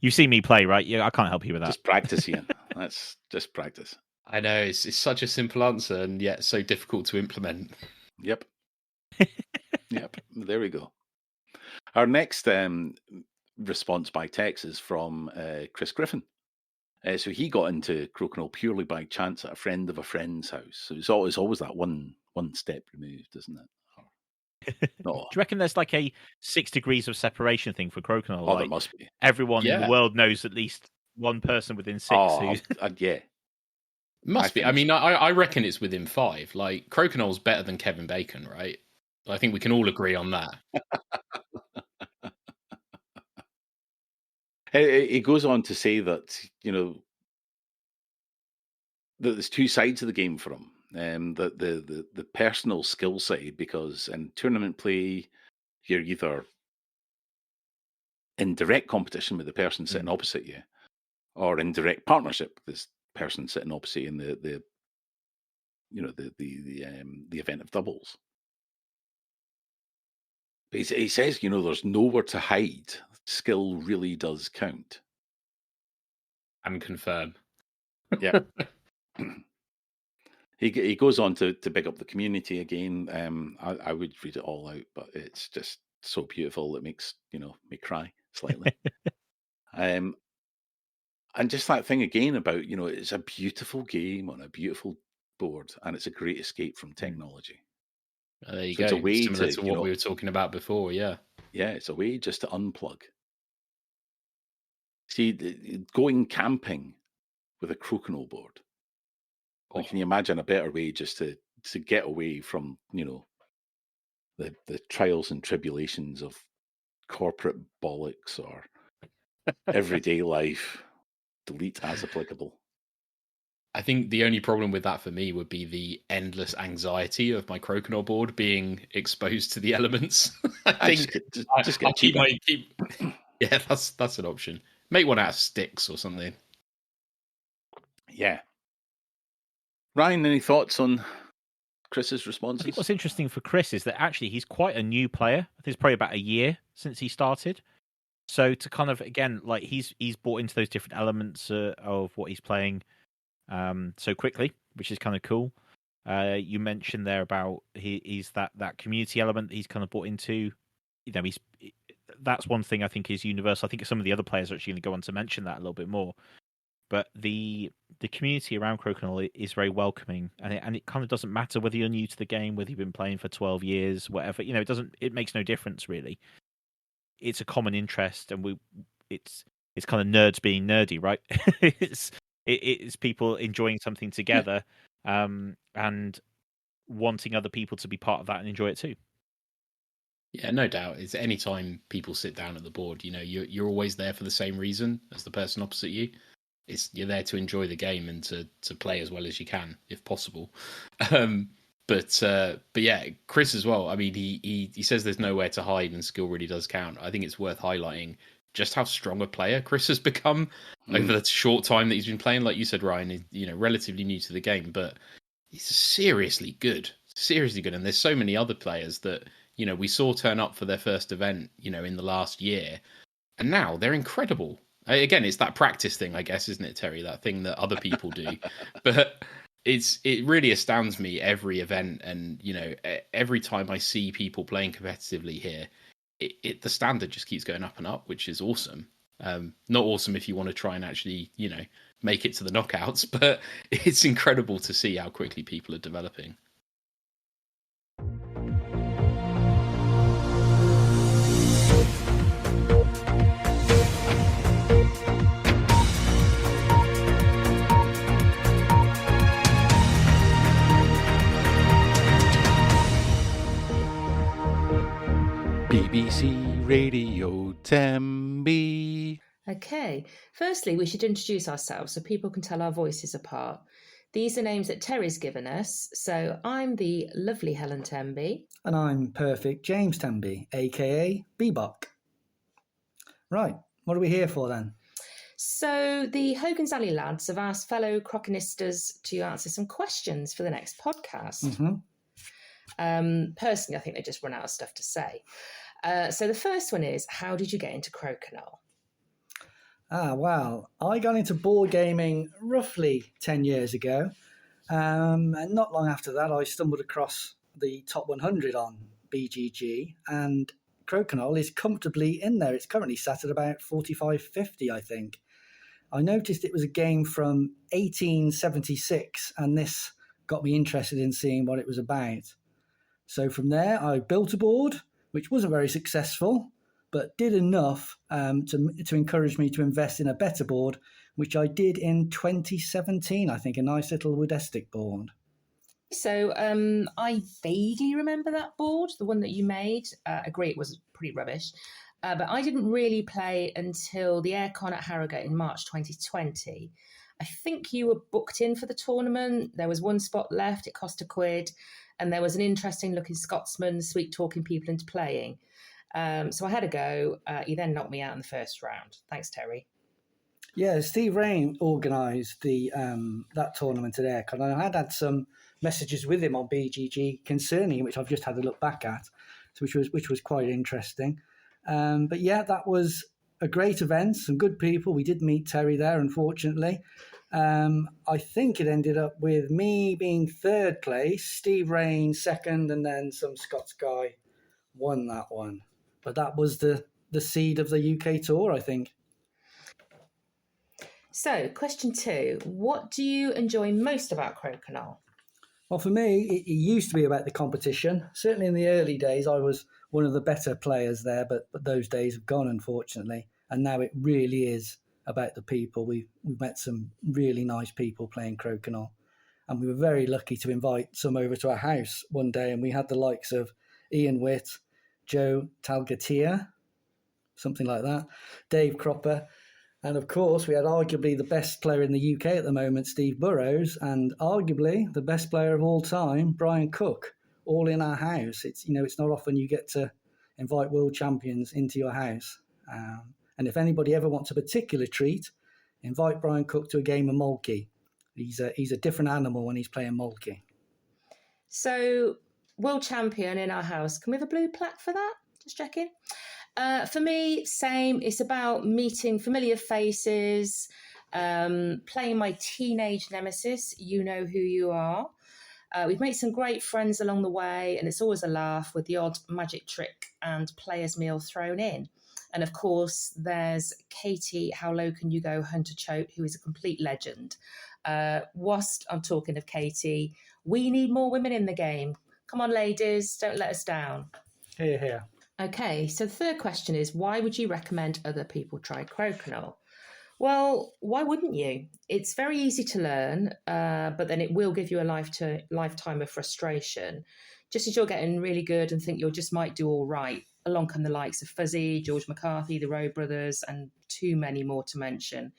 You see me play, right? Yeah, I can't help you with that. Just practice, Ian. That's just practice. I know, it's such a simple answer and yet so difficult to implement. Yep. Yep. There we go. Our next response by text is from Chris Griffin. So he got into Crokinole purely by chance at a friend of a friend's house. So it's always that one step removed, isn't it? Do you reckon there's like a 6 degrees of separation thing for Crokinole? Oh, there must be. Everyone in the world knows at least one person within 6. Yeah. Must be. I mean, I reckon it's within 5. Like, Crokinole's better than Kevin Bacon, right? I think we can all agree on that. It goes on to say that, that there's 2 sides of the game for him. the personal skill side, because in tournament play, you're either in direct competition with the person sitting opposite you, or in direct partnership with this person sitting opposite you in the event of doubles. But he says, there's nowhere to hide. Skill really does count. And confirm. Yeah. He goes on to big up the community again. I would read it all out, but it's just so beautiful. It makes me cry slightly. And just that thing again about it's a beautiful game on a beautiful board, and it's a great escape from technology. There you So go. it's a way Similar to what to we were talking about before. Yeah. Yeah, it's a way just to unplug. See, going camping with a Crokinole board. Can you imagine a better way just to get away from the trials and tribulations of corporate bollocks or everyday life? Delete as applicable. I think the only problem with that for me would be the endless anxiety of my Crokinole board being exposed to the elements. I think just I'll keep. Yeah, that's an option. Make one out of sticks or something. Yeah. Ryan, any thoughts on Chris's responses? I think what's interesting for Chris is that actually he's quite a new player. I think it's probably about a year since he started. So to kind of, again, like he's bought into those different elements of what he's playing so quickly, which is kind of cool. You mentioned there about he's that community element that he's kind of bought into. That's one thing I think is universal. I think some of the other players are actually going to go on to mention that a little bit more. But the community around Crokinole is very welcoming, and it kind of doesn't matter whether you're new to the game, whether you've been playing for 12 years, whatever. It makes no difference really. It's a common interest, and it's kind of nerds being nerdy, right? it's people enjoying something together, and wanting other people to be part of that and enjoy it too. Yeah, no doubt. It's any time people sit down at the board, you're always there for the same reason as the person opposite you. You're there to enjoy the game and to play as well as you can, if possible. But yeah, Chris as well. I mean, he says there's nowhere to hide and skill really does count. I think it's worth highlighting just how strong a player Chris has become over the short time that he's been playing. Like you said, Ryan, relatively new to the game, but he's seriously good. And there's so many other players that we saw turn up for their first event, in the last year, and now they're incredible. Again, it's that practice thing, I guess, isn't it, Terry? That thing that other people do. But it really astounds me every event, and every time I see people playing competitively here, the standard just keeps going up and up, which is awesome. Not awesome if you want to try and actually make it to the knockouts, but it's incredible to see how quickly people are developing. BBC Radio Tembi. Okay, firstly, we should introduce ourselves so people can tell our voices apart. These are names that Terry's given us. So I'm the lovely Helen Temby. And I'm perfect James Temby, aka Bebop. Right, what are we here for then? So the Hogan's Alley lads have asked fellow Crokinistas to answer some questions for the next podcast. Personally, I think they just run out of stuff to say. So the first one is, how did you get into Crokinole? Well, I got into board gaming roughly 10 years ago. And not long after that, I stumbled across the top 100 on BGG, and Crokinole is comfortably in there. It's currently sat at about 45.50, I think. I noticed it was a game from 1876, and this got me interested in seeing what it was about. So from there, I built a board, which wasn't very successful, but did enough to encourage me to invest in a better board, which I did in 2017, I think, a nice little Woodestic board. So I vaguely remember that board, the one that you made. I agree it was pretty rubbish. But I didn't really play until the Aircon at Harrogate in March 2020. I think you were booked in for the tournament. There was one spot left. It cost £1, and there was an interesting looking Scotsman sweet talking people into playing. So I had a go. He then knocked me out in the first round. Thanks, Terry. Yeah, Steve Rain organised the that tournament at Aircon, and I had some messages with him on BGG concerning it, which I've just had a look back at, which was quite interesting. But yeah, that was a great event. Some good people. We did meet Terry there, unfortunately. I think it ended up with me being third place, Steve Rain second, and then some Scots guy won that one. But that was the seed of the UK tour, I think. So, question 2. What do you enjoy most about Crokinole? Well, for me, it used to be about the competition. Certainly in the early days, I was one of the better players there, but those days have gone, unfortunately. And now it really is about the people. We've met some really nice people playing Crokinole. And we were very lucky to invite some over to our house one day. And we had the likes of Ian Witt, Joe Talgatia, something like that, Dave Cropper. And of course, we had arguably the best player in the UK at the moment, Steve Burrows, and arguably the best player of all time, Brian Cook, all in our house. It's not often you get to invite world champions into your house. And if anybody ever wants a particular treat, invite Brian Cook to a game of Mulkey. He's a different animal when he's playing Mulkey. So, world champion in our house. Can we have a blue plaque for that? Just checking. For me, same. It's about meeting familiar faces, playing my teenage nemesis. You know who you are. We've made some great friends along the way, and it's always a laugh with the odd magic trick and player's meal thrown in. And of course, there's Katie, How Low Can You Go, Hunter Choate, who is a complete legend. Whilst I'm talking of Katie, we need more women in the game. Come on, ladies, don't let us down. Hear, hear. Okay, so the third question is, why would you recommend other people try Crokinole? Well, why wouldn't you? It's very easy to learn, but then it will give you a lifetime of frustration. Just as you're getting really good and think you just might do all right, along come the likes of Fuzzy, George McCarthy, the Rowe Brothers, and too many more to mention,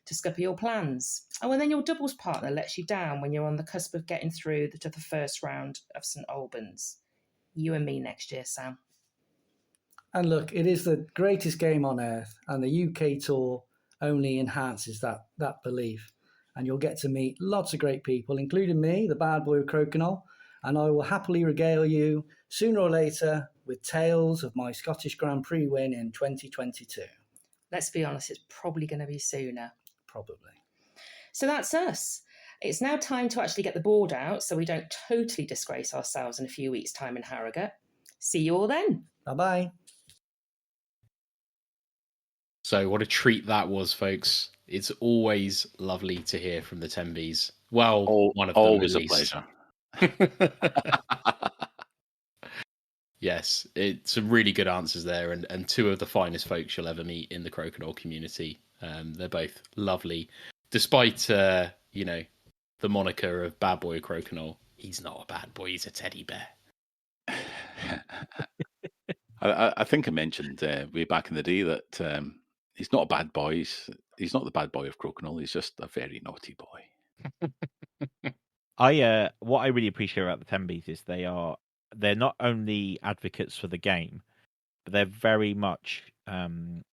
to scupper your plans. Oh, and then your doubles partner lets you down when you're on the cusp of getting through to the first round of St Albans. You and me next year, Sam. And look, it is the greatest game on earth, and the UK tour only enhances that belief. And you'll get to meet lots of great people, including me, the bad boy of Crokinole, and I will happily regale you sooner or later with tales of my Scottish Grand Prix win in 2022. Let's be honest, it's probably going to be sooner. Probably. So that's us. It's now time to actually get the board out so we don't totally disgrace ourselves in a few weeks' time in Harrogate. See you all then. Bye-bye. So what a treat that was, folks. It's always lovely to hear from the Tenbies. Well, one of them always at a least. pleasure. Yes, it's some really good answers there, and two of the finest folks you'll ever meet in the Crokinole community. They're both lovely. Despite, the moniker of bad boy Crokinole, he's not a bad boy, he's a teddy bear. I think I mentioned way back in the day that he's not a bad boy. He's not the bad boy of Crokinole. He's just a very naughty boy. What I really appreciate about the Tenbies is they're not only advocates for the game, but they're very much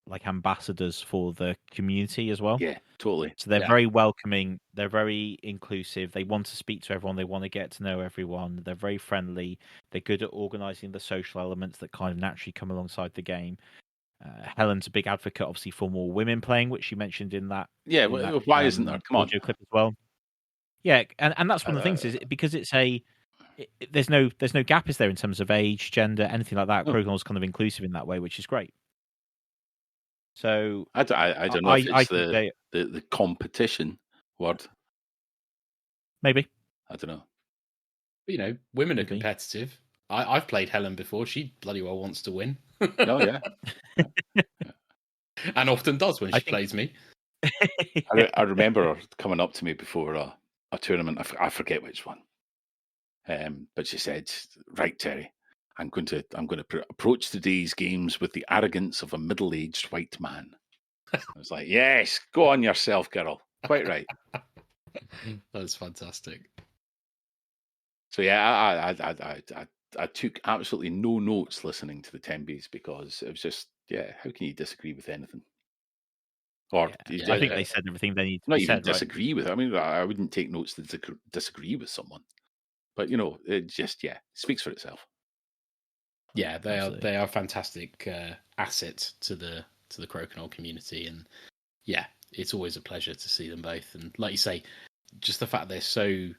like ambassadors for the community as well. Yeah, totally. So they're very welcoming. They're very inclusive. They want to speak to everyone. They want to get to know everyone. They're very friendly. They're good at organising the social elements that kind of naturally come alongside the game. Helen's a big advocate, obviously, for more women playing, which you mentioned in that. Yeah, why isn't there? Come on, audio clip as well. Yeah, and that's one of the things is because it's there's no gap, is there, in terms of age, gender, anything like that. Crokinole's kind of inclusive in that way, which is great. So I don't know if it's the competition word. Maybe. I don't know. But, women are competitive. I've played Helen before. She bloody well wants to win. Oh, yeah. And often does when she plays me. I remember her coming up to me before a tournament. I forget which one. But she said, "Right, Terry, I'm going to approach today's games with the arrogance of a middle-aged white man." I was like, "Yes, go on yourself, girl. Quite right. That's fantastic. So yeah, I took absolutely no notes listening to the Tembies because it was just, how can you disagree with anything? Or I think they said everything they need to not be even said, right? disagree with it. I mean, I wouldn't take notes to disagree with someone, but it just speaks for itself. Yeah, Absolutely. they are a fantastic asset to the Crokinole community, and yeah, it's always a pleasure to see them both. And like you say, just the fact they're so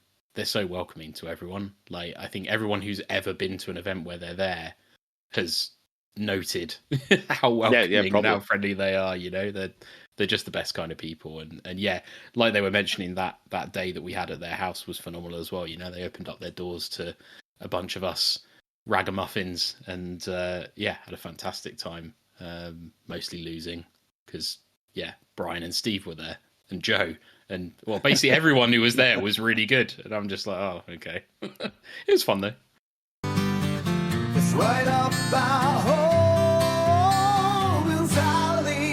welcoming to everyone. Like, I think everyone who's ever been to an event where they're there has noted how welcoming and how friendly they are. They're just the best kind of people. And yeah, like they were mentioning, that day that we had at their house was phenomenal as well. They opened up their doors to a bunch of us ragamuffins, and had a fantastic time. Mostly losing because Brian and Steve were there, and Joe, and well, basically everyone who was there was really good. And I'm just like, oh, okay. It was fun though. It's right up our Hogan's Alley.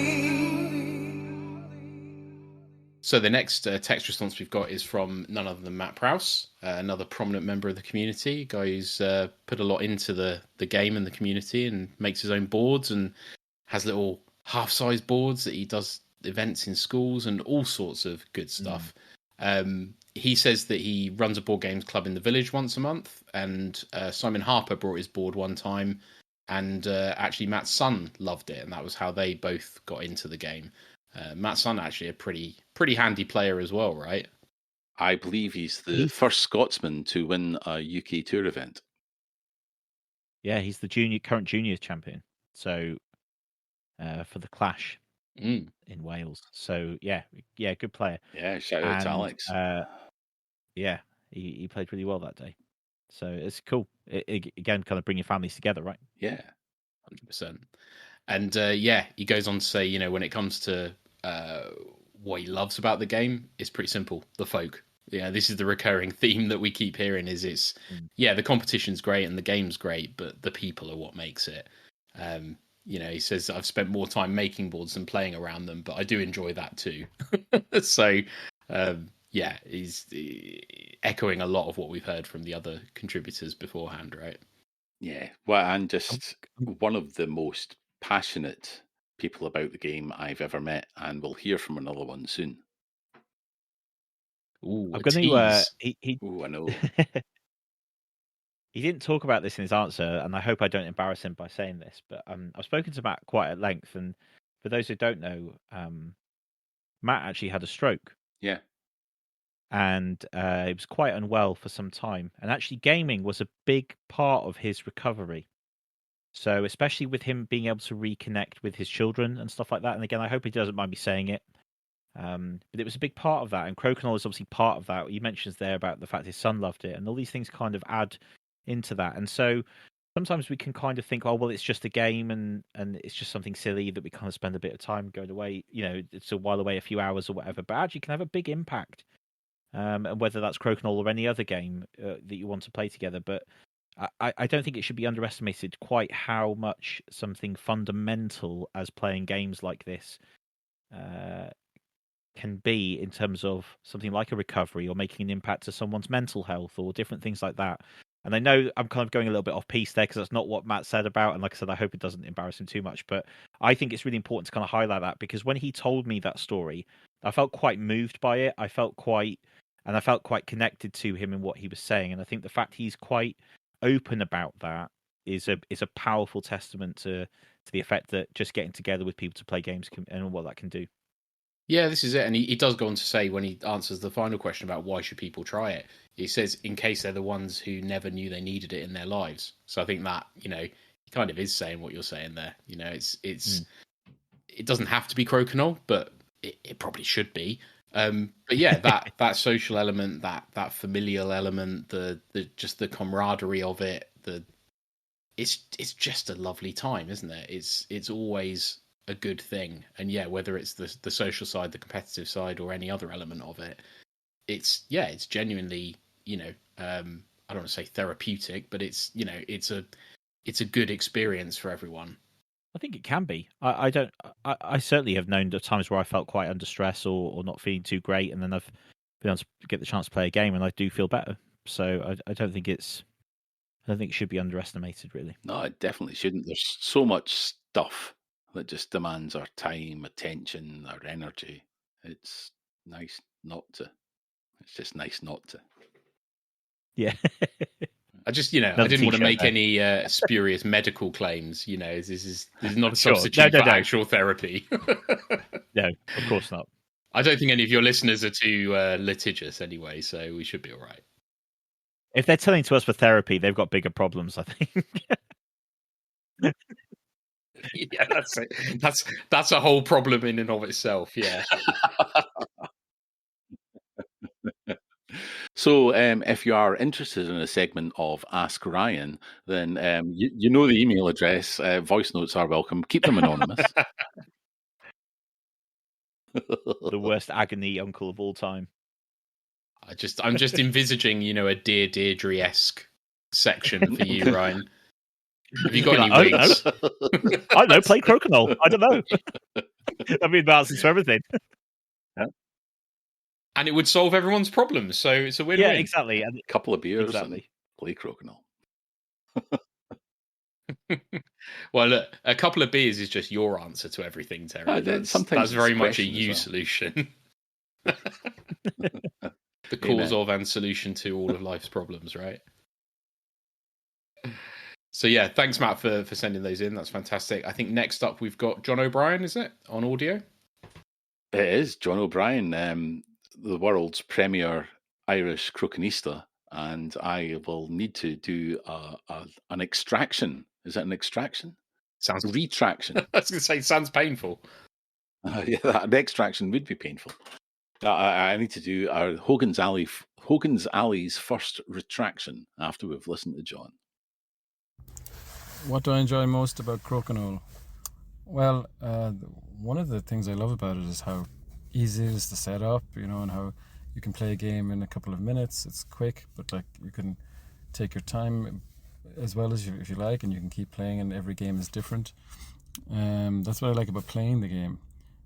So the next text response we've got is from none other than Matt Prowse, another prominent member of the community, guy who's put a lot into the game and the community, and makes his own boards and has little half-size boards that he does events in schools and all sorts of good stuff. He says that he runs a board games club in the village once a month, and Simon Harper brought his board one time, and actually Matt's son loved it, and that was how they both got into the game. Matt's son actually a pretty handy player as well, right? I believe he's the first Scotsman to win a UK Tour event. Yeah, he's the current juniors champion. So for the Clash in Wales. So yeah, good player. Yeah, shout out to Alex. Yeah, he played really well that day. So it's cool. Again, kind of bring your families together, right? Yeah, 100%. And he goes on to say, when it comes to what he loves about the game, it's pretty simple. The folk. Yeah, this is the recurring theme that we keep hearing. The competition's great and the game's great, but the people are what makes it. He says, I've spent more time making boards than playing around them, but I do enjoy that too. So, he's echoing a lot of what we've heard from the other contributors beforehand, right? Yeah, well, and just one of the most passionate people about the game I've ever met, and we'll hear from another one soon. Ooh, I'm going to. Ooh, I know. He didn't talk about this in his answer, and I hope I don't embarrass him by saying this, but I've spoken to Matt quite at length, and for those who don't know, Matt actually had a stroke. Yeah. And he was quite unwell for some time, and actually gaming was a big part of his recovery. So especially with him being able to reconnect with his children and stuff like that, and again, I hope he doesn't mind me saying it, but it was a big part of that, and Crokinole is obviously part of that. He mentions there about the fact his son loved it, and all these things kind of add into that. And so sometimes we can kind of think, oh, well, it's just a game, and it's just something silly that we kind of spend a bit of time going away, it's a while away, a few hours or whatever, but actually can have a big impact. And whether that's Crokinole or any other game that you want to play together. But I don't think it should be underestimated quite how much something fundamental as playing games like this can be in terms of something like a recovery or making an impact to someone's mental health or different things like that. And I know I'm kind of going a little bit off piece there because that's not what Matt said about. And like I said, I hope it doesn't embarrass him too much. But I think it's really important to kind of highlight that, because when he told me that story, I felt quite moved by it. I felt quite connected to him and what he was saying. And I think the fact he's quite open about that is a powerful testament to the effect that just getting together with people to play games and what that can do. Yeah, this is it. And he does go on to say, when he answers the final question about why should people try it, he says, in case they're the ones who never knew they needed it in their lives. So I think that, he kind of is saying what you're saying there. It doesn't have to be Crokinole, but it probably should be. But yeah, that social element, that familial element, the just the camaraderie of it, it's just a lovely time, isn't it? It's always a good thing. And yeah, whether it's the social side, the competitive side, or any other element of it, it's genuinely, I don't want to say therapeutic, but it's a good experience for everyone. I think it can be. I don't. I certainly have known the times where I felt quite under stress or not feeling too great, and then I've been able to get the chance to play a game, and I do feel better. So I don't think it's. I don't think it should be underestimated, really. No, it definitely shouldn't. There's so much stuff that just demands our time, attention, our energy. It's nice not to. It's just nice not to. Yeah. I just, I didn't want to make any spurious medical claims. This is not a substitute for actual therapy. No, of course not. I don't think any of your listeners are too litigious anyway, so we should be all right. If they're turning to us for therapy, they've got bigger problems, I think. Yeah, that's it. That's a whole problem in and of itself. Yeah. So, if you are interested in a segment of Ask Ryan, then you know the email address. Voice notes are welcome. Keep them anonymous. The worst agony uncle of all time. I'm just envisaging, a Dear Deirdre-esque section for you, Ryan. Have you got any wigs? I know, play Crokinole. I don't know. I mean, the answers to everything. Yeah. And it would solve everyone's problems, so it's a win-win. Yeah, exactly. And a couple of beers and play Crokinole. Well, look, a couple of beers is just your answer to everything, Terry. That's very much a you solution. The cause of and solution to all of life's problems, right? So yeah, thanks, Matt, for sending those in. That's fantastic. I think next up we've got John O'Brien, is it, on audio? It is John O'Brien, the world's premier Irish crokinista, and I will need to do an extraction. Is it an extraction? Sounds retraction. I was going to say, sounds painful. Yeah, the extraction would be painful. I need to do our Hogan's Alley's first retraction after we've listened to John. What do I enjoy most about Crokinole? Well, one of the things I love about it is how easy it is to set up, and how you can play a game in a couple of minutes. It's quick, but you can take your time as well as if you like, and you can keep playing, and every game is different. That's what I like about playing the game.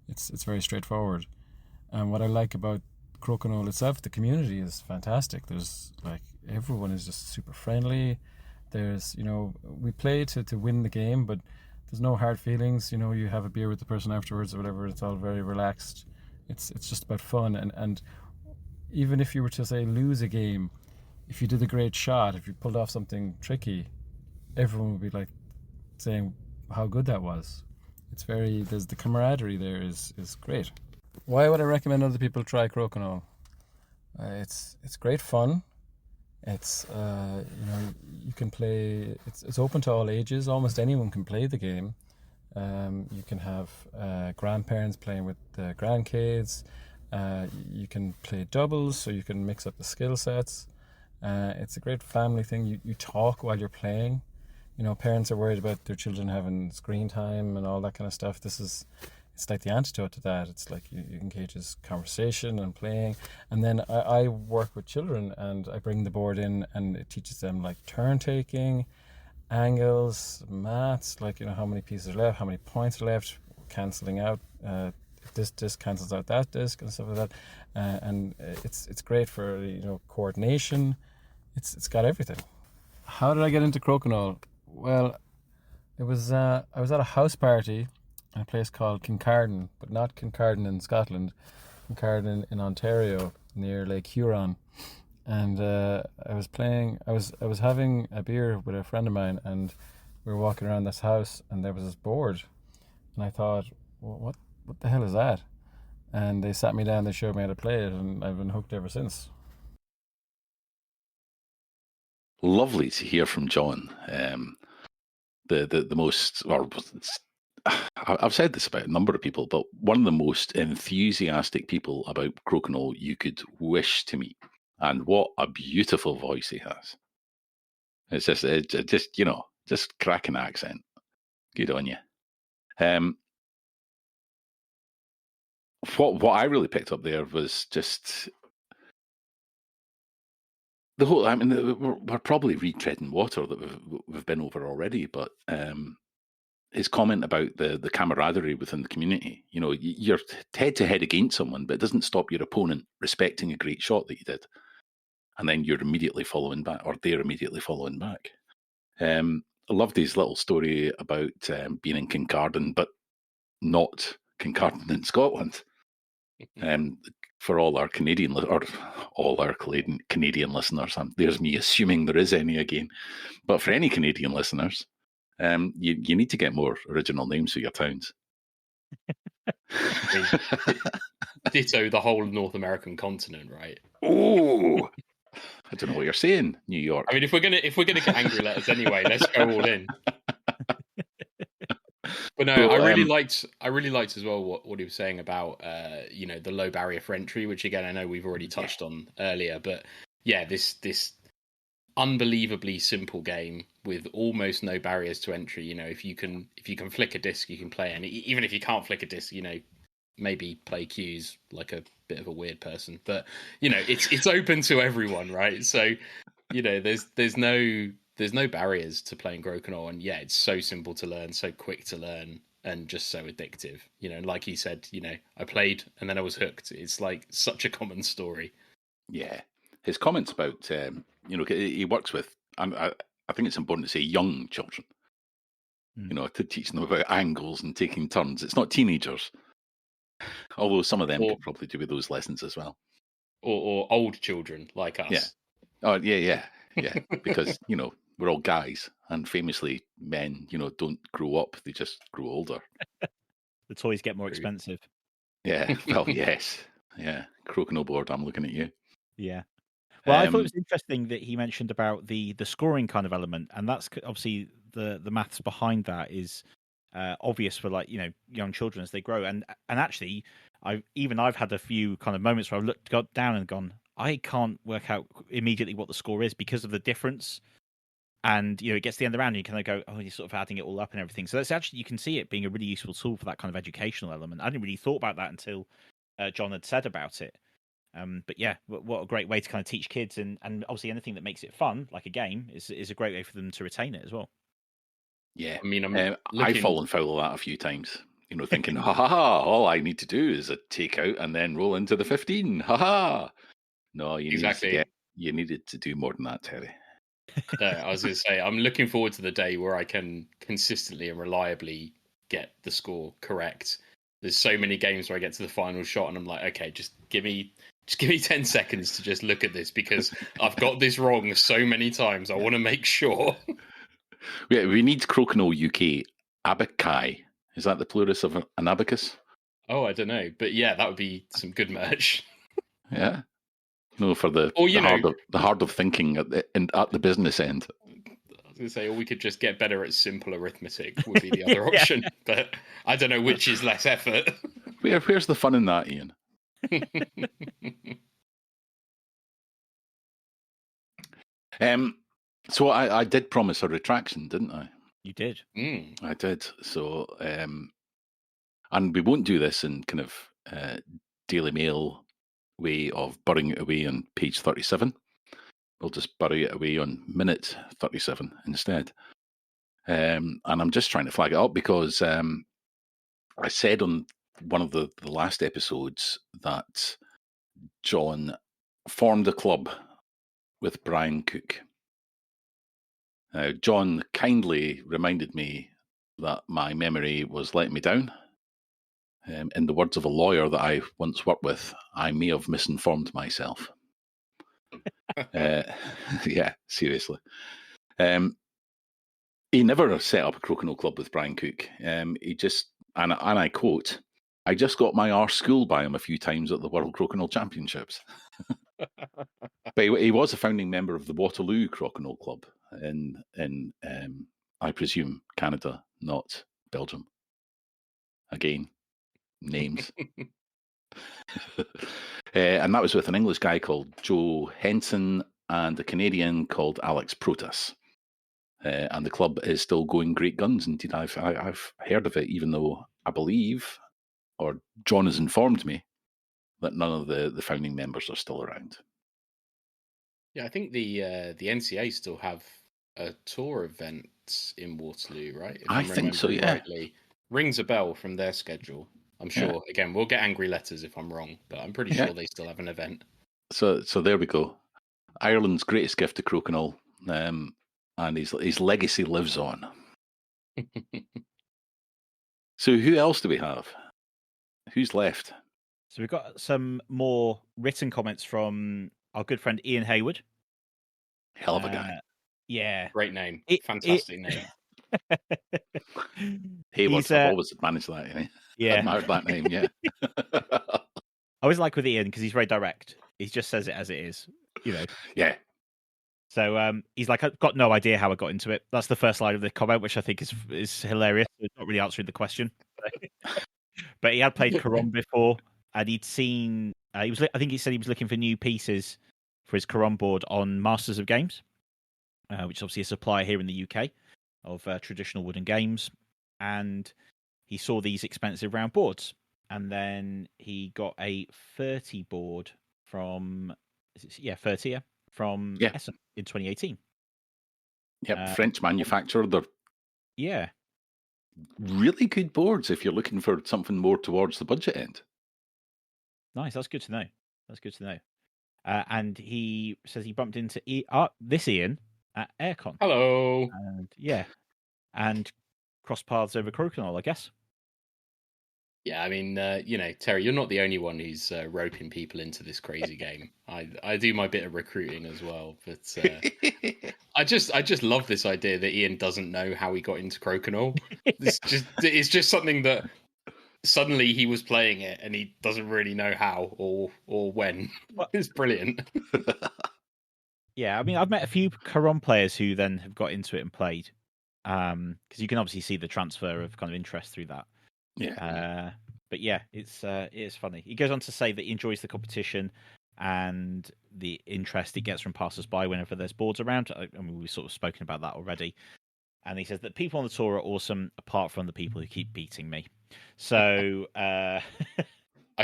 It's very straightforward. And what I like about Crokinole itself, the community is fantastic. There's everyone is just super friendly. There's, we play to win the game, but there's no hard feelings. You have a beer with the person afterwards or whatever. It's all very relaxed. It's just about fun. And even if you were to, say, lose a game, if you did a great shot, if you pulled off something tricky, everyone would be saying how good that was. There's the camaraderie there is great. Why would I recommend other people try Crokinole? It's great fun. It's you can play. It's open to all ages. Almost anyone can play the game. You can have grandparents playing with the grandkids. You can play doubles, so you can mix up the skill sets. It's a great family thing. You talk while you're playing. Parents are worried about their children having screen time and all that kind of stuff. It's like the antidote to that. It's like you engages conversation and playing. And then I work with children, and I bring the board in, and it teaches them turn taking, angles, maths, how many pieces are left, how many points are left, cancelling out. This disc cancels out that disc and stuff like that. And it's great for coordination. It's got everything. How did I get into Crokinole? Well, I was at a house party in a place called Kincardine, but not Kincardine in Scotland, Kincardine in Ontario near Lake Huron. And I was having a beer with a friend of mine, and we were walking around this house, and there was this board, and I thought, well, what the hell is that? And they sat me down, they showed me how to play it, and I've been hooked ever since. Lovely to hear from John. The most, or I've said this about a number of people, but one of the most enthusiastic people about Crokinole you could wish to meet. And what a beautiful voice he has. It's just cracking accent. Good on you. What I really picked up there was just the whole. I mean, we're probably retreading water that we've been over already, but his comment about the camaraderie within the community. You know, you're head to head against someone, but it doesn't stop your opponent respecting a great shot that you did, and then you're immediately following back, or they're immediately following back. I loved his little story about being in Kincardine, but not Kincardine in Scotland. For all our Canadian Canadian listeners, there's me assuming there is any again. But for any Canadian listeners, you need to get more original names for your towns. Ditto the whole North American continent, right? Oh, I don't know what you're saying, New York. I mean, if we're gonna get angry letters anyway, let's go all in. But no, I really liked as well what he was saying about the low barrier for entry, which again I know we've already touched on earlier. But yeah, this unbelievably simple game with almost no barriers to entry. You know, if you can flick a disc, you can play any. Even if you can't flick a disc, you know, maybe play cues like a bit of a weird person. But you know, it's open to everyone, right? So you know, there's no barriers to playing Crokinole, and yeah, it's so simple to learn, so quick to learn, and just so addictive. You know, like he said, you know, I played and then I was hooked. It's like such a common story. Yeah, his comments about he works with, I think it's important to say young children. You know, to teach them about angles and taking turns. It's not teenagers, although some of them could probably do with those lessons as well. Or old children like us. Yeah. Oh yeah. Because you know, we're all guys, and famously men, you know, don't grow up, they just grow older. The toys get more expensive. Yeah, well, yes. Yeah, Crokinole board, I'm looking at you. Yeah. Well, I thought it was interesting that he mentioned about the scoring kind of element, and that's obviously the maths behind that is obvious for, like, you know, young children as they grow. And actually, I've had a few kind of moments where I've got down and gone, I can't work out immediately what the score is because of the difference. And, you know, it gets to the end of the round and you kind of go, oh, you're sort of adding it all up and everything. So that's actually, you can see it being a really useful tool for that kind of educational element. I didn't really thought about that until John had said about it. But yeah, what a great way to kind of teach kids, and obviously anything that makes it fun, like a game, is a great way for them to retain it as well. Yeah, I mean, I've fallen foul of that a few times. You know, thinking, all I need to do is a take out and then roll into the 15. No, you needed to do more than that, Terry. No, I was going to say, I'm looking forward to the day where I can consistently and reliably get the score correct. There's so many games where I get to the final shot and I'm like, okay, just give me 10 seconds to just look at this, because I've got this wrong so many times. I want to make sure. Yeah, we need Crokinole UK abaci. Is that the plurus of an abacus? Oh, I don't know, but yeah, that would be some good merch. Yeah, no, for the hard of thinking at the business end. I was going to say, or we could just get better at simple arithmetic would be the other option, but I don't know which is less effort. Where's the fun in that, Ian? So I did promise a retraction, didn't I? You did. I did. So, and we won't do this in kind of Daily Mail way of burying it away on page 37. We'll just bury it away on minute 37 instead. And I'm just trying to flag it up because I said on one of the last episodes that John formed a club with Brian Cook. Now, John kindly reminded me that my memory was letting me down. In the words of a lawyer that I once worked with, I may have misinformed myself. Yeah, seriously. He never set up a Crokinole club with Brian Cook. He just, and I quote, I just got my arse schooled by him a few times at the World Crokinole Championships. But he was a founding member of the Waterloo Crokinole Club in I presume, Canada, not Belgium. Again, names. And that was with an English guy called Joe Henson and a Canadian called Alex Protas. And the club is still going great guns. Indeed, I've heard of it, even though I believe, or John has informed me, that none of the founding members are still around. Yeah, I think the NCA still have a tour event Wits in Waterloo, right? If I I'm think so, remembering yeah. rightly. Rings a bell from their schedule. I'm sure. Again, we'll get angry letters if I'm wrong, but I'm pretty sure they still have an event. So there we go. Ireland's greatest gift to Crokinole, and his legacy lives on. So who else do we have? Who's left? So we've got some more written comments from our good friend Ian Hayward. Hell of a guy. Yeah. Great name. Fantastic name. Hayward, I've always managed that. Yeah. Admired that name, yeah. I always like with Ian because he's very direct. He just says it as it is, Yeah. So he's like, I've got no idea how I got into it. That's the first line of the comment, which I think is hilarious. It's not really answering the question. But he had played Caron before, and he'd seen. I think he said he was looking for new pieces for his Caron board on Masters of Games, which is obviously a supplier here in the UK of traditional wooden games. And he saw these expensive round boards, and then he got a 30 board from 30 from Essen in 2018. Yep, French manufacturer. They're really good boards if you're looking for something more towards the budget end. Nice, that's good to know. And he says he bumped into this Ian at Aircon. Hello. And cross paths over Crokinole, I guess. Yeah, I mean, Terry, you're not the only one who's roping people into this crazy game. I do my bit of recruiting as well, but I just love this idea that Ian doesn't know how he got into Crokinole. It's just something that suddenly he was playing it and he doesn't really know how or when. It's brilliant. Yeah, I mean, I've met a few Caron players who then have got into it and played, because you can obviously see the transfer of kind of interest through that. Yeah. But yeah, it's funny. He goes on to say that he enjoys the competition and the interest he gets from passers-by whenever there's boards around. I mean, we've sort of spoken about that already. And he says that people on the tour are awesome, apart from the people who keep beating me. So I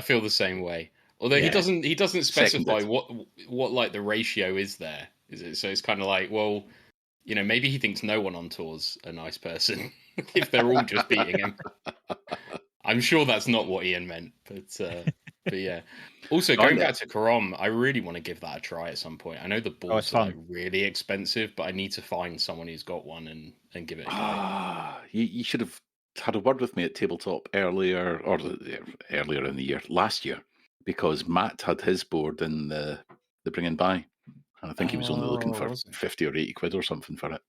feel the same way. Although he doesn't specify what like the ratio is there. Is it? So it's kind of like, well, maybe he thinks no one on tour's a nice person if they're all just beating him. I'm sure that's not what Ian meant, but yeah. Also, going back to Caron, I really want to give that a try at some point. I know the boards are like really expensive, but I need to find someone who's got one and give it a go. You should have had a word with me at Tabletop earlier in the year, last year, because Matt had his board in the bringing by, and I think he was only looking for 50 or 80 quid or something for it.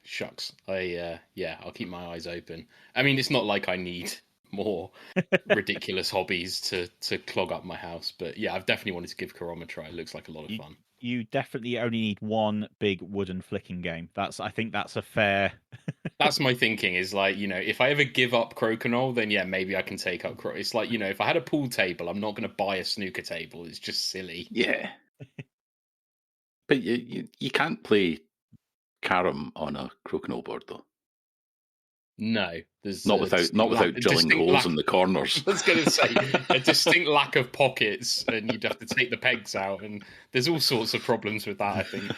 Shucks. I'll keep my eyes open. I mean, it's not like I need more ridiculous hobbies to clog up my house, but yeah, I've definitely wanted to give Caron a try. It looks like a lot of fun. You definitely only need one big wooden flicking game. I think that's a fair. That's my thinking. Is like, if I ever give up Crokinole, then yeah, maybe I can take up. It's like, if I had a pool table, I'm not going to buy a snooker table. It's just silly. Yeah, but you can't play Carom on a Crokinole board though. No, there's not without drilling holes in the corners. I was going to say a distinct lack of pockets, and you'd have to take the pegs out, and there's all sorts of problems with that, I think.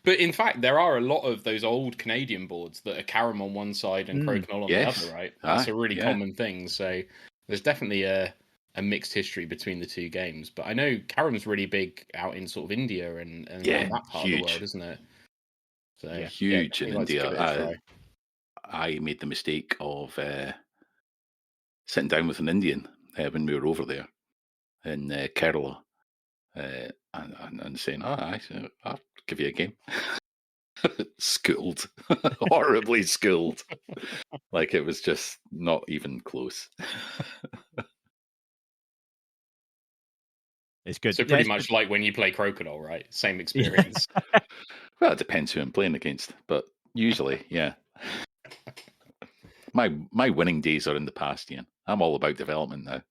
But in fact, there are a lot of those old Canadian boards that are Carom on one side and Crokinole on the other, right? That's a really common thing. So there's definitely a mixed history between the two games. But I know Carom's really big out in sort of India and that part of the world, isn't it? So, huge in India. I made the mistake of sitting down with an Indian when we were over there in Kerala and saying, I'll give you a game. Schooled. Horribly schooled. Like it was just not even close. It's good. So pretty much like when you play Crokinole, right? Same experience. Well, it depends who I'm playing against, but usually, yeah. My winning days are in the past, Ian. I'm all about development now.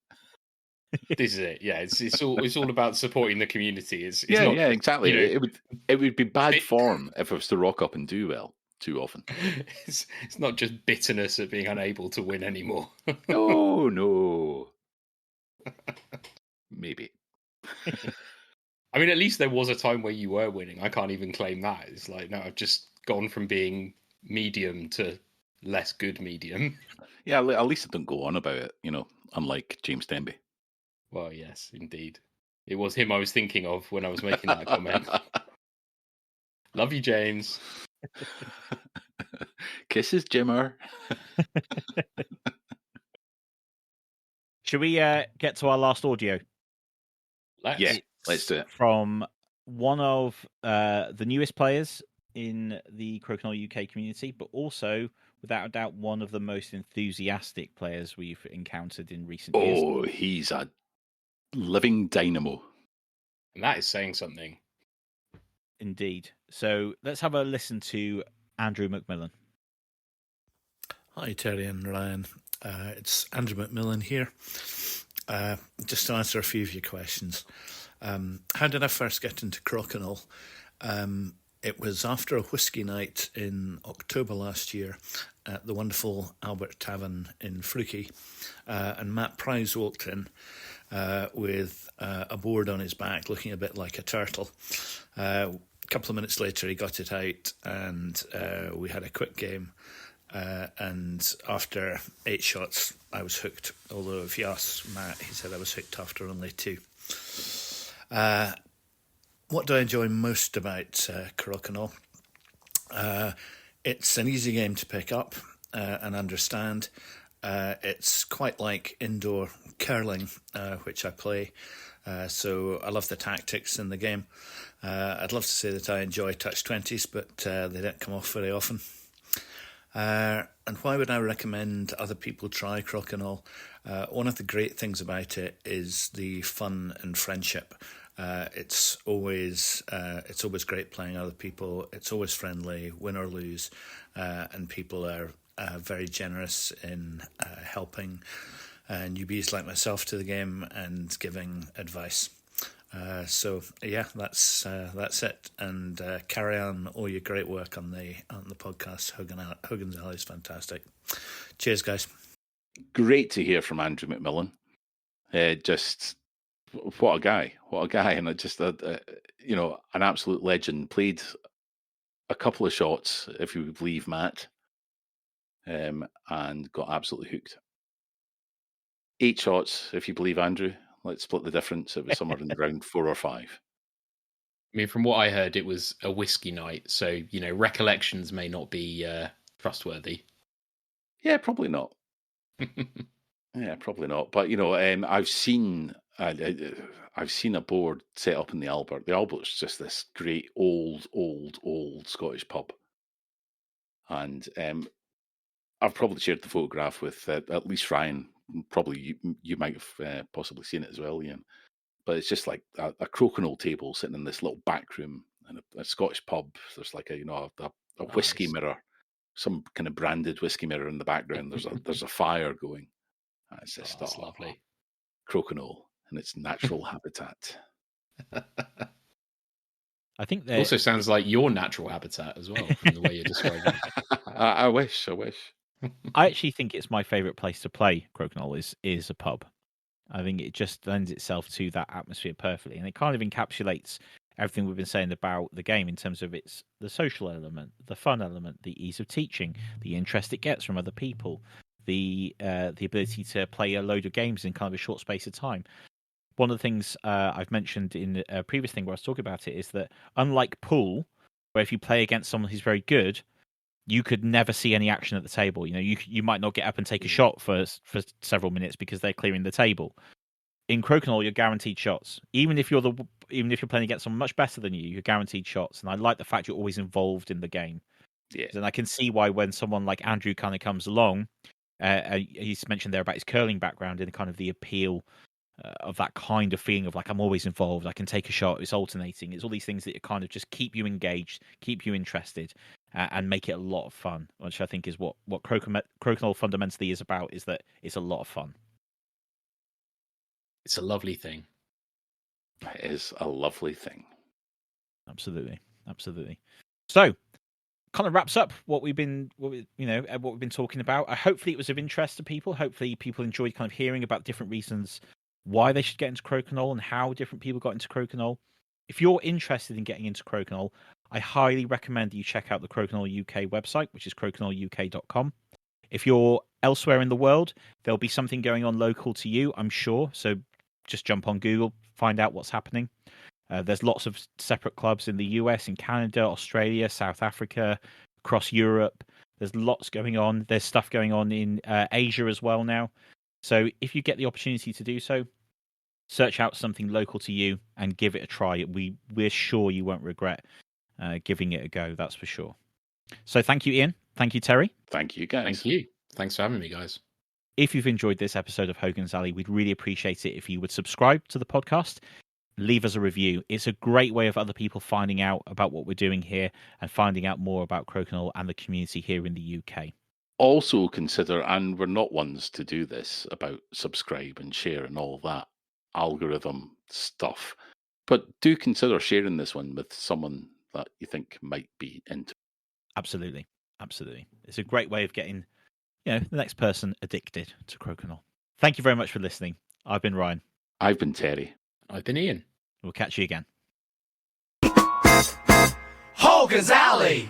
This is it. Yeah, it's all about supporting the community. It's not, yeah, exactly. It would be bad form if I was to rock up and do well too often. It's not just bitterness at being unable to win anymore. No. Maybe. I mean, at least there was a time where you were winning. I can't even claim that. It's like, no, I've just gone from being medium to less good medium. Yeah, at least I don't go on about it, unlike James Denby. Well, yes, indeed. It was him I was thinking of when I was making that comment. Love you, James. Kisses, Jimmer. Should we get to our last audio? Let's do it. From one of the newest players in the Crokinole UK community, but also, without a doubt, one of the most enthusiastic players we've encountered in recent years. Oh, he's a living dynamo. And that is saying something. Indeed. So let's have a listen to Andrew McMillan. Hi, Terry and Ryan. It's Andrew McMillan here. Just to answer a few of your questions. How did I first get into Crokinole? It was after a whisky night in October last year at the wonderful Albert Tavern in Fruki, and Matt Price walked in with a board on his back looking a bit like a turtle. A couple of minutes later he got it out and we had a quick game, and after 8 shots I was hooked, although if you ask Matt, he said I was hooked after only 2. What do I enjoy most about Crokinole? It's an easy game to pick up and understand. It's quite like indoor curling, which I play, so I love the tactics in the game. I'd love to say that I enjoy touch 20s, but they don't come off very often. And why would I recommend other people try Crokinole? One of the great things about it is the fun and friendship. It's always great playing other people. It's always friendly, win or lose, and people are very generous in helping newbies like myself to the game and giving advice. So yeah, that's it. And carry on all your great work on the podcast. Hogan's Alley is fantastic. Cheers, guys. Great to hear from Andrew McMillan. Just what a guy, and just an absolute legend. Played a couple of shots, if you believe Matt, and got absolutely hooked. 8 shots, if you believe Andrew. Let's split the difference. It was somewhere in round 4 or 5. I mean, from what I heard, it was a whiskey night, so recollections may not be trustworthy. Yeah, probably not. Yeah, probably not. But I've seen a board set up in the Albert. The Albert's just this great old Scottish pub, and I've probably shared the photograph with at least Ryan. Probably you might have possibly seen it as well, Ian. But it's just like a Crokinole table sitting in this little back room in a Scottish pub. There's like a whiskey mirror, some kind of branded whiskey mirror in the background. There's a fire going. And it's just That's lovely. Crokinole in its natural habitat. I think it also sounds like your natural habitat as well, from the way you're describing it. I wish. I actually think it's my favourite place to play Crokinole is a pub. I think it just lends itself to that atmosphere perfectly, and it kind of encapsulates everything we've been saying about the game in terms of the social element, the fun element, the ease of teaching, the interest it gets from other people, the ability to play a load of games in kind of a short space of time. One of the things I've mentioned in a previous thing where I was talking about it is that unlike pool, where if you play against someone who's very good, you could never see any action at the table. You might not get up and take a shot for several minutes because they're clearing the table. In Crokinole, you're guaranteed shots. Even if you're playing against someone much better than you, you're guaranteed shots. And I like the fact you're always involved in the game. Yeah. And I can see why when someone like Andrew kind of comes along, he's mentioned there about his curling background and kind of the appeal of that kind of feeling of like, I'm always involved, I can take a shot, it's alternating. It's all these things that kind of just keep you engaged, keep you interested, and make it a lot of fun, which I think is what Crokinole fundamentally is about, is that it's a lot of fun. It's a lovely thing. It is a lovely thing. Absolutely. So, kind of wraps up what we've been talking about. Hopefully it was of interest to people. Hopefully people enjoyed kind of hearing about different reasons why they should get into Crokinole and how different people got into Crokinole. if you're interested in getting into Crokinole, I highly recommend that you check out the Crokinole UK website, which is crokinoleuk.com. If you're elsewhere in the world, there'll be something going on local to you, I'm sure. So just jump on Google, find out what's happening. There's lots of separate clubs in the US, in Canada, Australia, South Africa, across Europe. There's lots going on. There's stuff going on in Asia as well now. So if you get the opportunity to do so, search out something local to you and give it a try. We're sure you won't regret giving it a go, that's for sure. So thank you, Ian. Thank you, Terry. Thank you, guys. Thank you. Thanks for having me, guys. If you've enjoyed this episode of Hogan's Alley, we'd really appreciate it if you would subscribe to the podcast, leave us a review. It's a great way of other people finding out about what we're doing here and finding out more about Crokinole and the community here in the UK. Also consider, and we're not ones to do this, about subscribe and share and all that algorithm stuff, but do consider sharing this one with someone that you think might be into. Absolutely. It's a great way of getting, the next person addicted to Crokinole. Thank you very much for listening. I've been Ryan. I've been Terry. I've been Ian. We'll catch you again. Hogan's Alley.